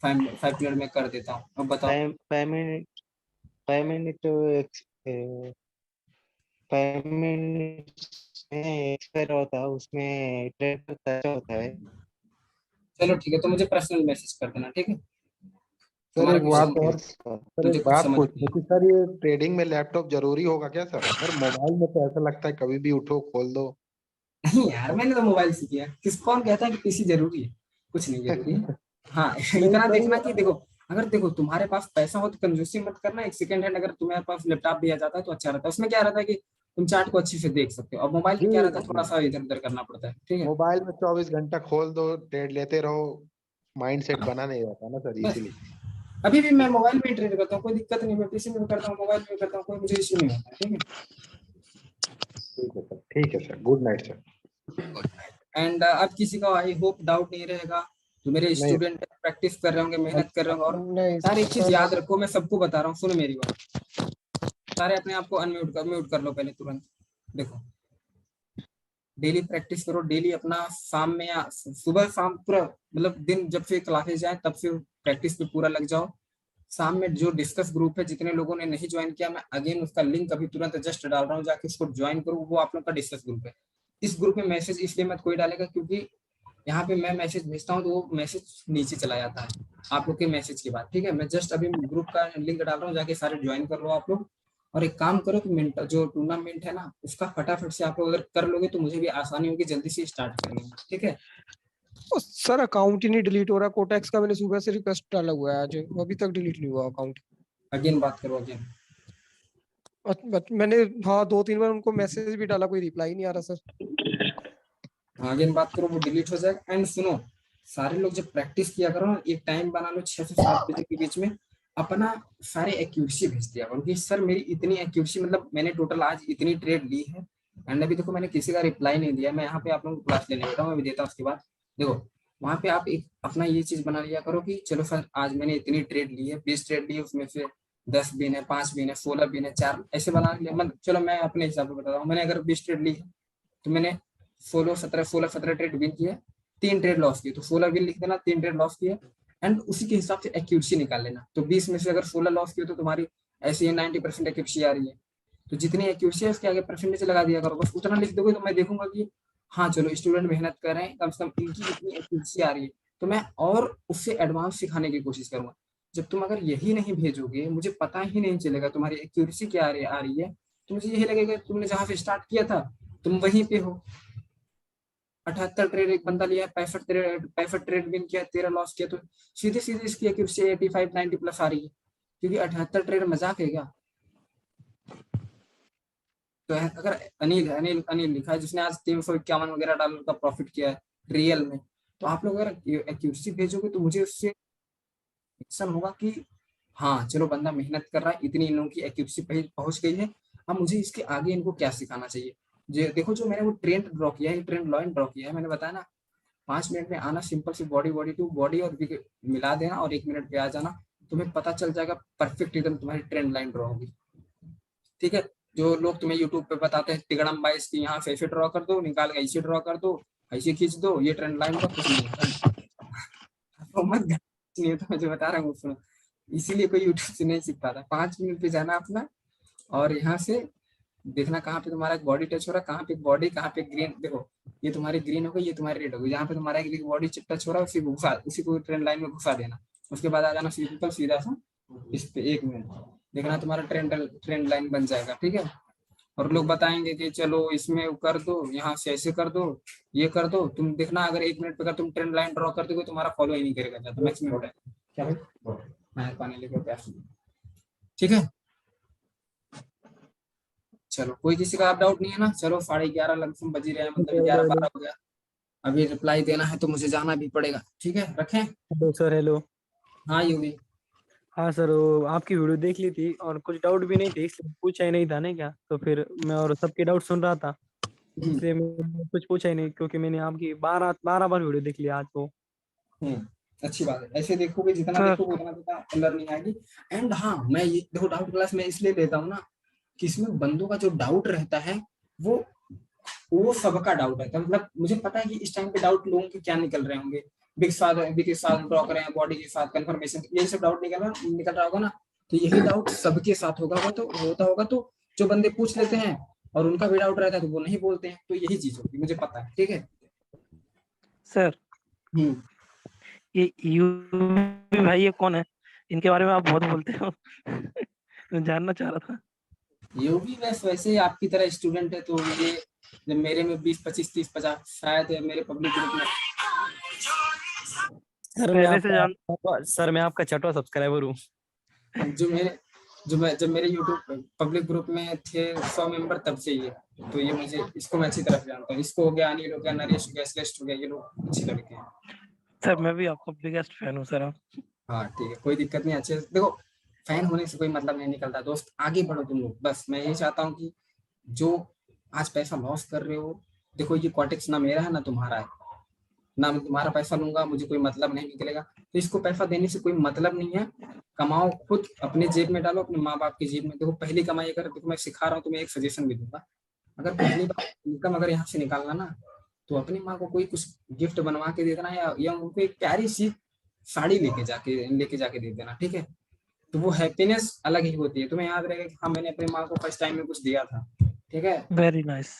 5 मिनट में कर देता हूँ, अब बताओ। 5 मिनट 5 मिनट में एक्सपायर होता है, उसमें ट्रेड करता होता है। चलो ठीक है, तो मुझे पर्सनल मैसेज कर देना, ठीक है। सर तुम्हारा एक क्वेश्चन बात क्या और, है? सर मुझे एक कुछ बात समझ पूछनी थी सर, ये ट्रेडिंग में लैपटॉप जरूरी होगा क्या सर? सर मोबाइल में तो ऐसा लगता है कभी भी उठो खोल दो। नहीं यार, मैंने तो मोबाइल से किया। कौन कहता है कि पीसी जरूरी है? कुछ नहीं जरूरी है। हाँ नहीं इतना सर देखना कि देखो, अगर देखो तुम्हारे पास पैसा हो तो कंजूसी मत करना। एक सेकंड हैंड अगर तुम्हारे पास लैपटॉप भी आ जाता है तो अच्छा रहता है। उसमें क्या रहता है कि तुम चार्ट को अच्छे से देख सकते हो, और मोबाइल जी में क्या रहता है, जी, थोड़ा सा इधर उधर करना पड़ता है, ठीक है। मोबाइल में 24 घंटा खोल दो, ट्रेड लेते रहो, माइंड सेट बना नहीं रहता ना सर, बस इसीलिए। अभी भी मैं मोबाइल में ही ट्रेड करता हूँ, कोई दिक्कत नहीं। मैं पीसी में भी करता हूँ, मोबाइल में भी करता हूँ, कोई मुझे इश्यू नहीं होता, ठीक है। ठीक है सर, ठीक है sir, good night sir. And अब किसी का आई होप डाउट नहीं रहेगा। जो मेरे नहीं स्टूडेंट प्रैक्टिस कर रहे होंगे, मेहनत कर रहे होंगे। और नहीं यार एक चीज सर, याद रखो, मैं सबको बता रहा हूँ, सुनो मेरी बात। सारे अपने आप को म्यूट कर लो पहले तुरंत। देखो, डेली प्रैक्टिस करो, डेली अपना शाम में या सुबह शाम पूरा, मतलब दिन जब से क्लासेस जाए तब से प्रैक्टिस पे पूरा लग जाओ। शाम में जो डिस्कस ग्रुप है, जितने लोगों ने नहीं ज्वाइन किया, मैं अगेन उसका लिंक अभी तुरंत जस्ट डाल रहा हूँ, जाके उसको ज्वाइन करो। वो आप लोग का डिस्कस ग्रुप है। इस ग्रुप में मैसेज इसलिए मत कोई डालेगा क्योंकि यहाँ पे मैं मैसेज भेजता हूँ तो वो मैसेज नीचे चला जाता है आप लोग के मैसेज के बाद, ठीक है। मैं जस्ट अभी ग्रुप का लिंक डाल रहा हूँ, जाके सारे ज्वाइन कर लो आप लोग। और एक काम करो कि जो टूर्नामेंट है ना, उसका फटाफट से आप लोग अगर कर लोगे तो मुझे भी आसानी होगी जल्दी से स्टार्ट करने में, ठीक है। सर अकाउंट ही नहीं डिलीट हो रहा। कोटेक्स का मैंने सुबह से रिक्वेस्ट डाला हुआ है, आज वो अभी तक डिलीट नहीं हुआ अकाउंट। अगेन बात करो अगेन। मैंने हाँ 2-3 बार उनको मैसेज भी डाला, कोई रिप्लाई नहीं आ रहा सर। अगेन बात करो, वो डिलीट हो जाएगा। एंड सुनो, सारे लोग जब प्रैक्टिस किया करो ना, एक टाइम बना लो 6 से 7 बजे के बीच में, अपना सारे एक्यूरेसी भेज दिया करो कि सर मेरी इतनी एक्यूरेसी, मतलब मैंने टोटल आज इतनी ट्रेड ली है। एंड अभी देखो मैंने किसी का रिप्लाई नहीं दिया। मैं यहाँ पे आप लोगों को क्लास लेने बैठा हूँ, मैं भी देता हूँ उसके बाद। देखो वहां पे आप एक अपना ये चीज बना लिया करो कि चलो सर आज मैंने इतनी ट्रेड ली है, 20 ट्रेड ली है, उसमें से 10 बिन है, 5 बिन है, 16 बिन है, 4 ऐसे बना लिया। मतलब चलो मैं अपने हिसाब से बता रहा हूँ, मैंने अगर 20 ट्रेड ली है तो मैंने 16-17 ट्रेड विन किए, 3 ट्रेड लॉस किए, तो 16 विन लिख देना, 3 ट्रेड लॉस किए। एंड उसी के हिसाब से एक्यूरेसी निकाल लेना। तो 20 में से अगर 16 लॉस किए तो तुम्हारी ऐसी 90% एक्यूरेसी आ रही है। तो जितनी एक्यूरेसी है उसके आगे परसेंटेज लगा दिया करो, बस उतना लिख दोगे तो मैं देखूंगा कि हाँ चलो स्टूडेंट मेहनत कर रहे हैं, कम से कम इनकी इतनी एक्यूरेसी आ रही है, तो मैं और उससे एडवांस सिखाने की कोशिश करूंगा। जब तुम अगर यही नहीं भेजोगे, मुझे पता ही नहीं चलेगा तुम्हारी एक्यूरेसी क्या आ रही है, तो मुझे यही लगेगा तुमने जहां से स्टार्ट किया था तुम वहीं पे हो। 78 ट्रेड एक बंदा लिया, 65 ट्रेड विन किया, 13 लॉस किया, तो सीधे सीधे इसकी एक्यूरेसी 85-90 प्लस आ रही है, क्योंकि 78 ट्रेड मजाक है क्या। तो अगर अनिल लिखा है जिसने आज 351 वगैरह डॉलर का प्रॉफिट किया है रियल में, तो आप लोग अगर एक्यूरेसी भेजोगे तो मुझे उससे एक्शन होगा कि हाँ चलो बंदा मेहनत कर रहा है, इतनी इन लोगों की एक्यूरेसी पहुंच गई है, अब मुझे इसके आगे इनको क्या सिखाना चाहिए। देखो जो मैंने वो ट्रेंड ड्रॉ किया है, ट्रेंड लाइन ड्रॉ किया है, मैंने बताया ना 5 मिनट में आना, सिंपल सी बॉडी टू बॉडी और मिला देना और 1 मिनट पे आ जाना, तुम्हें पता चल जाएगा परफेक्ट एकदम तुम्हारी ट्रेंड लाइन ड्रॉ होगी, ठीक है। जो लोग तुम्हें यूट्यूब पे बताते हैं तिगड़म बाइस की, यहाँ से ऐसे ड्रॉ कर दो, निकाल के ऐसे ड्रॉ कर दो, ऐसे खींच दो, ये ट्रेंड लाइन का कुछ नहीं होता। तो मत नहीं है, तो मैं जो बता रहा हूँ सुनो, इसीलिए कोई यूट्यूब से नहीं सीख पाता। 5 मिनट पे जाना अपना, और यहाँ से देखना कहाँ पे तुम्हारा बॉडी टच हो रहा है, कहाँ पे बॉडी, कहाँ पे ग्रीन। देखो ये तुम्हारी ग्रीन हो गई, ये तुम्हारी रेड हो गई, जहाँ पे तुम्हारा बॉडी टच हो रहा है उसी को ट्रेंड लाइन में घुसा देना। उसके बाद आ जाना सिंपल सीधा सा इस पे, 1 मिनट देखना तुम्हारा ट्रेंड लाइन बन जाएगा, ठीक है। और लोग बताएंगे कि चलो इसमें कर दो, यहाँ से ऐसे कर दो, ये कर दो, तुम देखना अगर 1 मिनट पे अगर तुम ट्रेंड लाइन ड्रॉ कर दोगे तुम्हारा फॉलो ही नहीं करेगा, तो मैक्सिमम क्या भाई मैं पानी लेकर प्यास, ठीक है। चलो कोई किसी का आप डाउट नहीं है ना। चलो 11:30 लगभग बज रहे हैं, मतलब 11-12 हो गया, अभी रिप्लाई देना है तो मुझे जाना भी पड़ेगा, ठीक है। रखें। Hello sir. हेलो हाँ यूवी। हाँ सर, वो आपकी वीडियो देख ली थी और कुछ डाउट भी नहीं थे, इसलिए पूछा ही नहीं था ना क्या, तो फिर मैं और सबके डाउट सुन रहा था, इसलिए मैंने कुछ पूछा ही नहीं, क्योंकि मैंने आपकी 12 बार वीडियो देख लिया आज को। अच्छी बात है, ऐसे देखोगे जितना सर देखोगे उतना ज्यादा लर्निंग आएगी। एंड हाँ, मैं ये देखो डाउट क्लास में इसलिए लेता हूँ ना कि इसमें बंदों का जो डाउट रहता है वो सबका डाउट रहता है। मतलब मुझे पता है कि इस टाइम पे डाउट लोगों के क्या निकल रहे होंगे, बिग के साथ ड्रॉ करें, बॉडी के साथ कंफर्मेशन, यही सब डाउट निकल रहा होगा ना। तो यही डाउट सबके साथ होगा तो होता होगा, तो जो बंदे पूछ लेते हैं और उनका भी डाउट रहता है तो वो नहीं बोलते हैं, तो यही चीज होगी, मुझे पता है। ठीक है सर, ये यूवी भाई ये कौन है? इनके बारे में आप बहुत बोलते हो। मैं जानना चाह रहा था। यूवी वैसे ही आपकी तरह स्टूडेंट है, तो ये जब मेरे में 20 25 30 50 शायद मेरे पब्लिक ग्रुप में। सर मैं आपका छठवां सब्सक्राइबर हूँ। जब मेरे यूट्यूब पब्लिक ग्रुप में थे 100 मेंबर तब से ये, तो ये मुझे इसको मैं अच्छी तरह से जानता हूँ। इसको हो गया, अनिल हो गया, नरेश हो गया, श्रेष्ठ हो गया, ये लोग अच्छे लड़के हैं। सर मैं भी आपका बिगेस्ट फैन हूँ सर। हाँ ठीक है, कोई दिक्कत नहीं। अच्छे देखो, फैन होने से कोई मतलब नहीं निकलता दोस्त, आगे बढ़ो तुम लोग। बस मैं यही चाहता हूँ कि जो आज पैसा लॉस कर रहे हो, देखो ये कॉर्टेक्स ना मेरा है ना तुम्हारा है, ना मैं तुम्हारा पैसा लूंगा, मुझे कोई मतलब नहीं निकलेगा। तो इसको पैसा देने से कोई मतलब नहीं है। कमाओ, खुद अपने जेब में डालो, अपने माँ बाप की जेब में। देखो पहली कमाई अगर देखो मैं सिखा रहा हूँ, तुम्हें एक सजेशन भी दूंगा, अगर पहली बार इनकम अगर यहाँ से निकालना ना, तो अपनी माँ को कोई कुछ गिफ्ट बनवा के दे देना, या उनको एक प्यारी सी साड़ी लेके जाके दे देना। ठीक है, तो वो हैप्पीनेस अलग ही होती है। तुम्हें याद रहेगा कि हाँ मैंने अपनी माँ को फर्स्ट टाइम में कुछ दिया था। ठीक है, वेरी नाइस।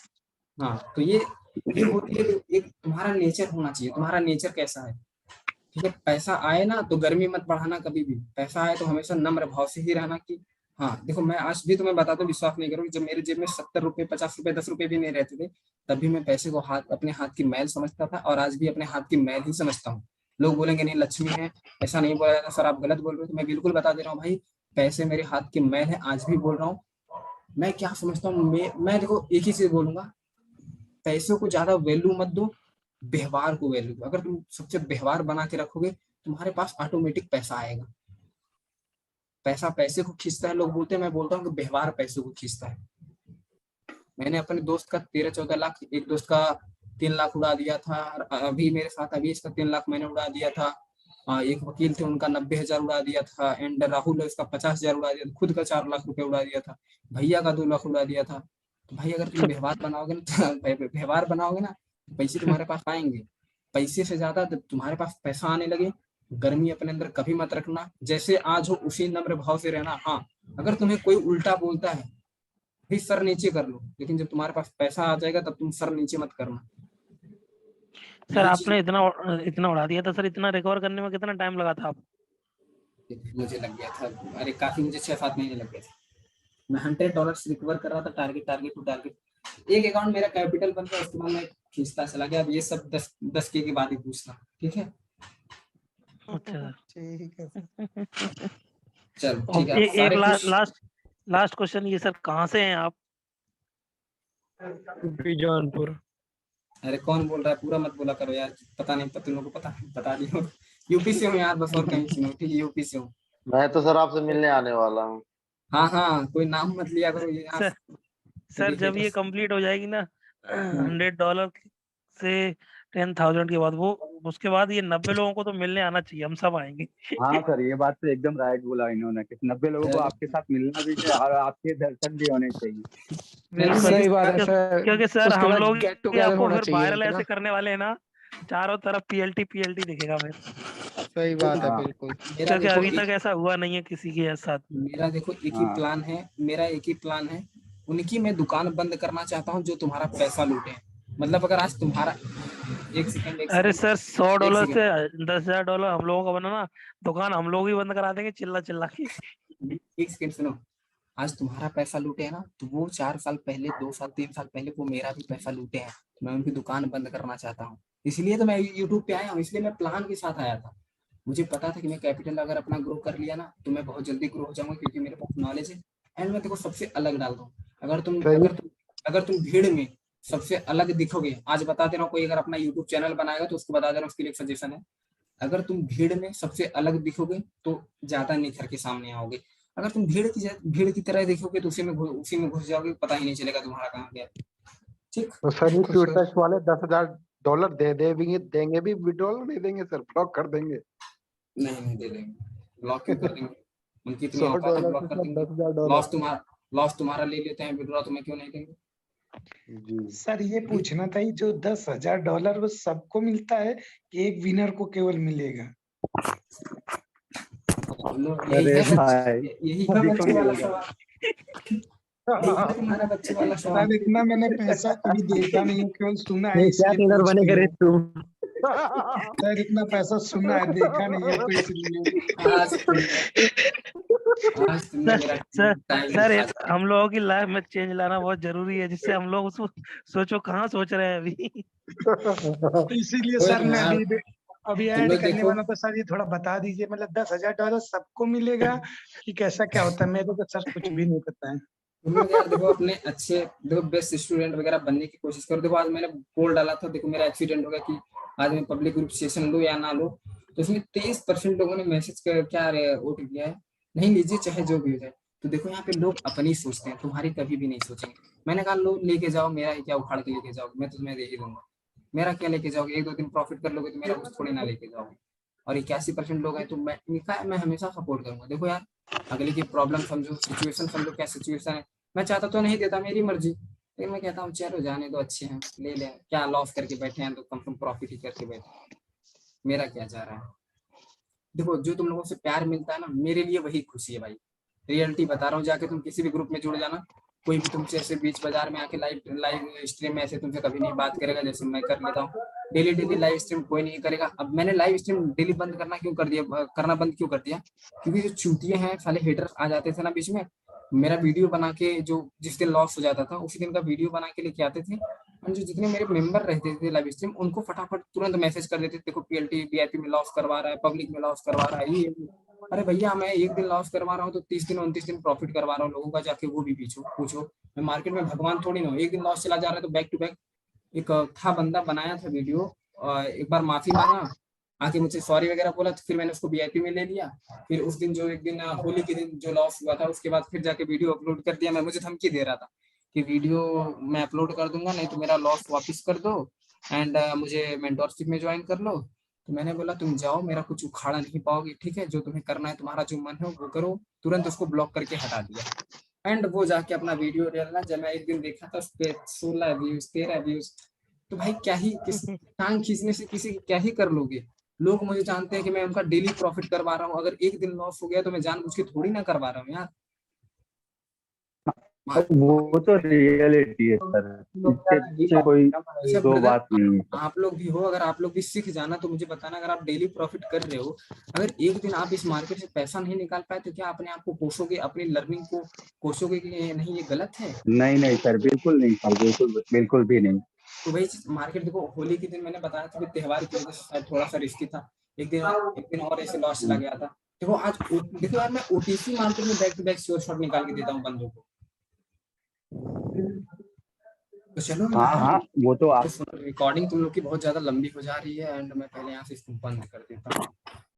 हाँ, तो ये होती है, एक तुम्हारा नेचर होना चाहिए। तुम्हारा नेचर कैसा है? ठीक है, पैसा आए ना तो गर्मी मत बढ़ाना कभी भी। पैसा आए तो हमेशा नम्र भाव से ही रहना कि हाँ देखो, मैं आज भी तुम्हें बताता हूँ, विश्वास नहीं करोगे, जब मेरे जेब में 70 रुपए 50 रुपए 10 रुपए भी नहीं रहते थे, तब भी मैं पैसे को अपने हाथ की मैल समझता था, और आज भी अपने हाथ की मैल ही समझता हूँ। लोग बोलेंगे नहीं लक्ष्मी है, ऐसा नहीं बोला जाता सर, आप गलत बोल रहे हो। तो मैं बिल्कुल बता दे रहा हूँ भाई, पैसे मेरे हाथ की मैल है, आज भी बोल रहा हूँ। मैं क्या समझता हूँ, मैं देखो एक ही चीज बोलूंगा, पैसों को ज्यादा वैल्यू मत दो, व्यवहार को वैल्यू दो। अगर तुम सबसे व्यवहार बना के रखोगे, तुम्हारे पास ऑटोमेटिक पैसा आएगा। पैसा पैसे को खींचता है लोग बोलते हैं, मैं बोलता हूँ कि व्यवहार पैसे को खींचता है। मैंने अपने दोस्त का 13-14 लाख, एक दोस्त का 3 लाख उड़ा दिया था, अभी मेरे साथ अभी इसका 3 लाख मैंने उड़ा दिया था। एक वकील थे, उनका 90,000 उड़ा दिया था। एंड राहुल है, इसका 50,000 उड़ा दिया था। खुद का 4 लाख रुपए उड़ा दिया था। भैया का 2 लाख उड़ा दिया था। तो भाई अगर तुम व्यवहार बनाओगे ना, व्यवहार बनाओगे ना, पैसे तुम्हारे पास आएंगे। पैसे से ज्यादा तुम्हारे पास पैसा आने लगे, गर्मी अपने अंदर कभी मत रखना। जैसे आज हो उसी नम्र भाव से रहना। हाँ, अगर तुम्हें कोई उल्टा बोलता है भी सर नीचे कर लो, लेकिन जब तुम्हारे पास पैसा आ जाएगा तब तुम सर नीचे मत करना। सर आपने इतना उड़ा दिया था सर, इतना रिकवर करने में कितना टाइम लगा था आप? मुझे लग गया था, अरे काफी, मुझे 6-7 महीने लग गए थे। मैं $100 रिकवर कर रहा था, टारगेट टू टारगेट। एक अकाउंट मेरा कैपिटल बन गया, उसके बाद मैं खींचता चला गया। अब ये सब 10K के बाद ही पूछना। ठीक है, अच्छा ठीक है। चल ठीक है। एक लास्ट क्वेश्चन, ये सर कहाँ से हैं आप? जौनपुर। अरे कौन बोल रहा है, पूरा मत बोला करो यार, पता नहीं, तुम लोगों को पता नहीं, बता दियो। यूपी से हूँ यार, बस और कहीं से नहीं। ठीक है, यूपी से हूँ। मैं तो सर आपसे मिलने आने वाला हूँ। हाँ, कोई नाम मत लिया करो ये। सर जब ये कंप्लीट हो जाएगी ना $100 से 10,000 के बाद, वो उसके बाद ये 90 लोगों को तो मिलने आना चाहिए, हम सब आएंगे। हाँ सर, ये बात तो एकदम राइट बोला इन्होंने कि 90 लोगों को आपके साथ मिलना भी चाहिए और आपके दर्शन भी होने चाहिए। सही बात है सर, क्योंकि सर उसके हम बाद लोग गेट टुगेदर आपको होना फिर चाहिए वायरल इनके ना। ऐसे करने वाले हैं ना, चारों तरफ पीएलटी दिखेगा फिर। सही बात है, बिल्कुल। क्योंकि अभी तक ऐसा हुआ नहीं है किसी के साथ। मेरा देखो एक ही प्लान है, उनकी मैं दुकान बंद करना चाहता हूँ जो तुम्हारा पैसा लूटे। मतलब अगर आज तुम्हारा एक सेकंड अरे सर $100 से $10,000 हम लोगों का बना ना, दुकान हम लोग ही बंद करा देंगे चिल्ला के। एक सेकंड सुनो, आज तुम्हारा पैसा लूटे है ना, तो वो 4 साल पहले, 2 साल 3 साल पहले वो मेरा भी पैसा लूटे हैं। मैं उनकी दुकान बंद करना चाहता हूँ, इसलिए तो मैं यूट्यूब पे आया हूँ, इसलिए मैं प्लान के साथ आया था। मुझे पता था कि मैं कैपिटल अगर अपना ग्रो कर लिया ना, तो मैं बहुत जल्दी ग्रो हो जाऊंगा, क्योंकि मेरे पास नॉलेज है। एंड मैं देखो सबसे अलग डालता हूँ। अगर तुम भीड़ में सबसे अलग दिखोगे, आज बता दे रहा हूँ, कोई अगर अपना यूट्यूब चैनल बनाएगा तो उसको बता दे रहा हूँ, उसके लिए एक सजेशन है, अगर तुम भीड़ में सबसे अलग दिखोगे तो ज्यादा निखर के सामने आओगे। अगर तुम भीड़ की तरह देखोगे तो उसी में घुस जाओगे, पता ही नहीं चलेगा तुम्हारा कहाँ गया। ठीक। तो सर ये ट्विटर वाले $10,000 देंगे भी विड्रॉल नहीं देंगे सर, ब्लॉक कर देंगे? नहीं दे देंगे, ब्लॉक क्यों कर देंगे? उनकी इतनी औकात है, $100 ब्लॉक कर देंगे। $10,000। लॉस तुम्हारा ले लेते हैं, विड्रॉ तुम्हें क्यों नहीं देंगे? सर ये पूछना था, ये जो $10,000 वो सबको मिलता है कि एक विनर को केवल मिलेगा? यही है बच्चे वाला सवाल। तुम्हारा बच्चे वाला सवाल। सर इतना मैंने पैसा कभी देखा नहीं है, केवल सुना है। क्या विनर बनेगा रे तुम? सर इतना पैसा सुना है, देखा नहीं है, तो इसलिए। सर हम लोगों की लाइफ में चेंज लाना बहुत जरूरी है, जिससे हम लोग उसको सोचो कहाँ सोच रहे हैं अभी। इसीलिए सर मैं अभी ऐड करने वाला, तो सर ये थोड़ा बता दीजिए, मतलब $10,000 सबको मिलेगा कि कैसा क्या होता है? मेरे को सर कुछ भी नहीं पता है। तुम लोग यार देखो अपने देखो बेस्ट स्टूडेंट वगैरह बनने की कोशिश करो। देखो आज मैंने पोल डाला था, देखो मेरा एक्सीडेंट हो गया कि आज मैं पब्लिक ग्रुप सेशन लूं या ना लूं, तो उसमें 23% लोगों ने मैसेज क्या वोट किया है, नहीं लीजिए चाहे जो भी हो जाए। तो देखो यहाँ पे लोग अपनी सोचते हैं, तुम्हारी कभी भी नहीं सोचेंगे। मैंने कहा लो लेके जाओ, मेरा क्या उखाड़ के लेके जाओगे, मैं तुम्हें दे ही दूंगा, मेरा क्या लेके जाओगे, 1-2 दिन प्रॉफिट कर लोगे तो मेरा कुछ थोड़ी ना लेके जाओगे। और 81% लोग हैं तो मैं हमेशा सपोर्ट करूंगा। देखो यार अगले की प्रॉब्लम समझो, सिचुएशन समझो, क्या सिचुएशन है। मैं चाहता तो नहीं देता, मेरी मर्जी, लेकिन मैं कहता हूँ चलो जाने दो, अच्छे हैं ले लें, क्या लॉस करके बैठे हैं तो कम से कम प्रॉफिट ही करके बैठे, मेरा क्या जा रहा है। देखो जो तुम लोगों से प्यार मिलता है ना, मेरे लिए वही खुशी है भाई, रियलिटी बता रहा हूँ। जाके तुम किसी भी ग्रुप में जुड़ जाना, कोई भी तुमसे ऐसे बीच बाजार में आके लाइव स्ट्रीम में ऐसे तुमसे कभी नहीं बात करेगा जैसे मैं कर लेता हूँ। डेली लाइव स्ट्रीम कोई नहीं करेगा। अब मैंने लाइव स्ट्रीम डेली बंद करना क्यों कर दिया, क्योंकि जो चूतिए हैं साले हेटर्स आ जाते थे ना बीच में, मेरा वीडियो बना के जो जिस दिन लॉस हो जाता था उसी दिन का वीडियो बना के लेके आते थे, और जो जितने मेरे मेंबर रहते थे लाइव स्ट्रीम उनको फटाफट तुरंत मैसेज कर देते, देखो PLT VIP में लॉस करवा रहा है, पब्लिक में लॉस करवा रहा है, ये। अरे भैया मैं एक दिन लॉस करवा रहा हूँ तो 30 दिन 29 दिन प्रॉफिट करवा रहा हूँ लोगों का, जाके वो भी पूछो। मैं मार्केट में भगवान थोड़ी ना हूँ, एक दिन लॉस चला जा रहा है तो बैक टू बैक। एक था बंदा बनाया था वीडियो, एक बार माफी मांगा, आके मुझसे सॉरी वगैरह बोला, तो फिर मैंने उसको VIP में ले लिया। फिर उस दिन जो एक दिन होली के दिन जो लॉस हुआ था, उसके बाद फिर जाके वीडियो अपलोड कर दिया। मैं मुझे धमकी दे रहा था कि वीडियो मैं अपलोड कर दूंगा, नहीं तो मेरा लॉस वापस कर दो एंड मुझे मेंटोरशिप में ज्वाइन कर लो। तो मैंने बोला तुम जाओ, मेरा कुछ उखाड़ा नहीं पाओगे, ठीक है, जो तुम्हें करना है, तुम्हारा जो मन है वो करो। तुरंत उसको ब्लॉक करके हटा दिया एंड वो जाके अपना वीडियो डालना। जब मैं एक दिन देखा था उस पे 16 व्यूज 13 व्यूज, तो भाई क्या ही टांग खींचने से किसी क्या ही कर लोगे। लोग मुझे जानते हैं कि मैं उनका डेली प्रॉफिट करवा रहा हूँ, अगर एक दिन लॉस हो गया तो मैं जानबूझ के थोड़ी ना करवा रहा हूँ यार। वो तो रियलिटी है सर, इससे कोई दो बात नहीं है। आप लोग भी हो, अगर आप लोग भी सीख जाना तो मुझे बताना, अगर आप डेली प्रॉफिट कर रहे हो, अगर एक दिन आप इस मार्केट से पैसा नहीं निकाल पाए तो क्या अपने आप को कोसोगे, अपनी लर्निंग को कोसोगे कि नहीं ये गलत है? नहीं सर, बिल्कुल नहीं सर, बिल्कुल भी नहीं। तो वही मार्केट देखो, होली के दिन मैंने बताया था कि त्योहार की वजह से थोड़ा सा रिस्की था, एक दिन और ऐसे लॉस चला गया था। देखो आज देखो यार मैं OTC मार्केट में back to back sure shot निकाल के देता हूँ बंदों को। तो चलो हाँ वो तो आप रिकॉर्डिंग तुम लोग की बहुत ज्यादा लंबी हो जा रही है एंड मैं पहले यहाँ से इसको बंद कर देता हूँ।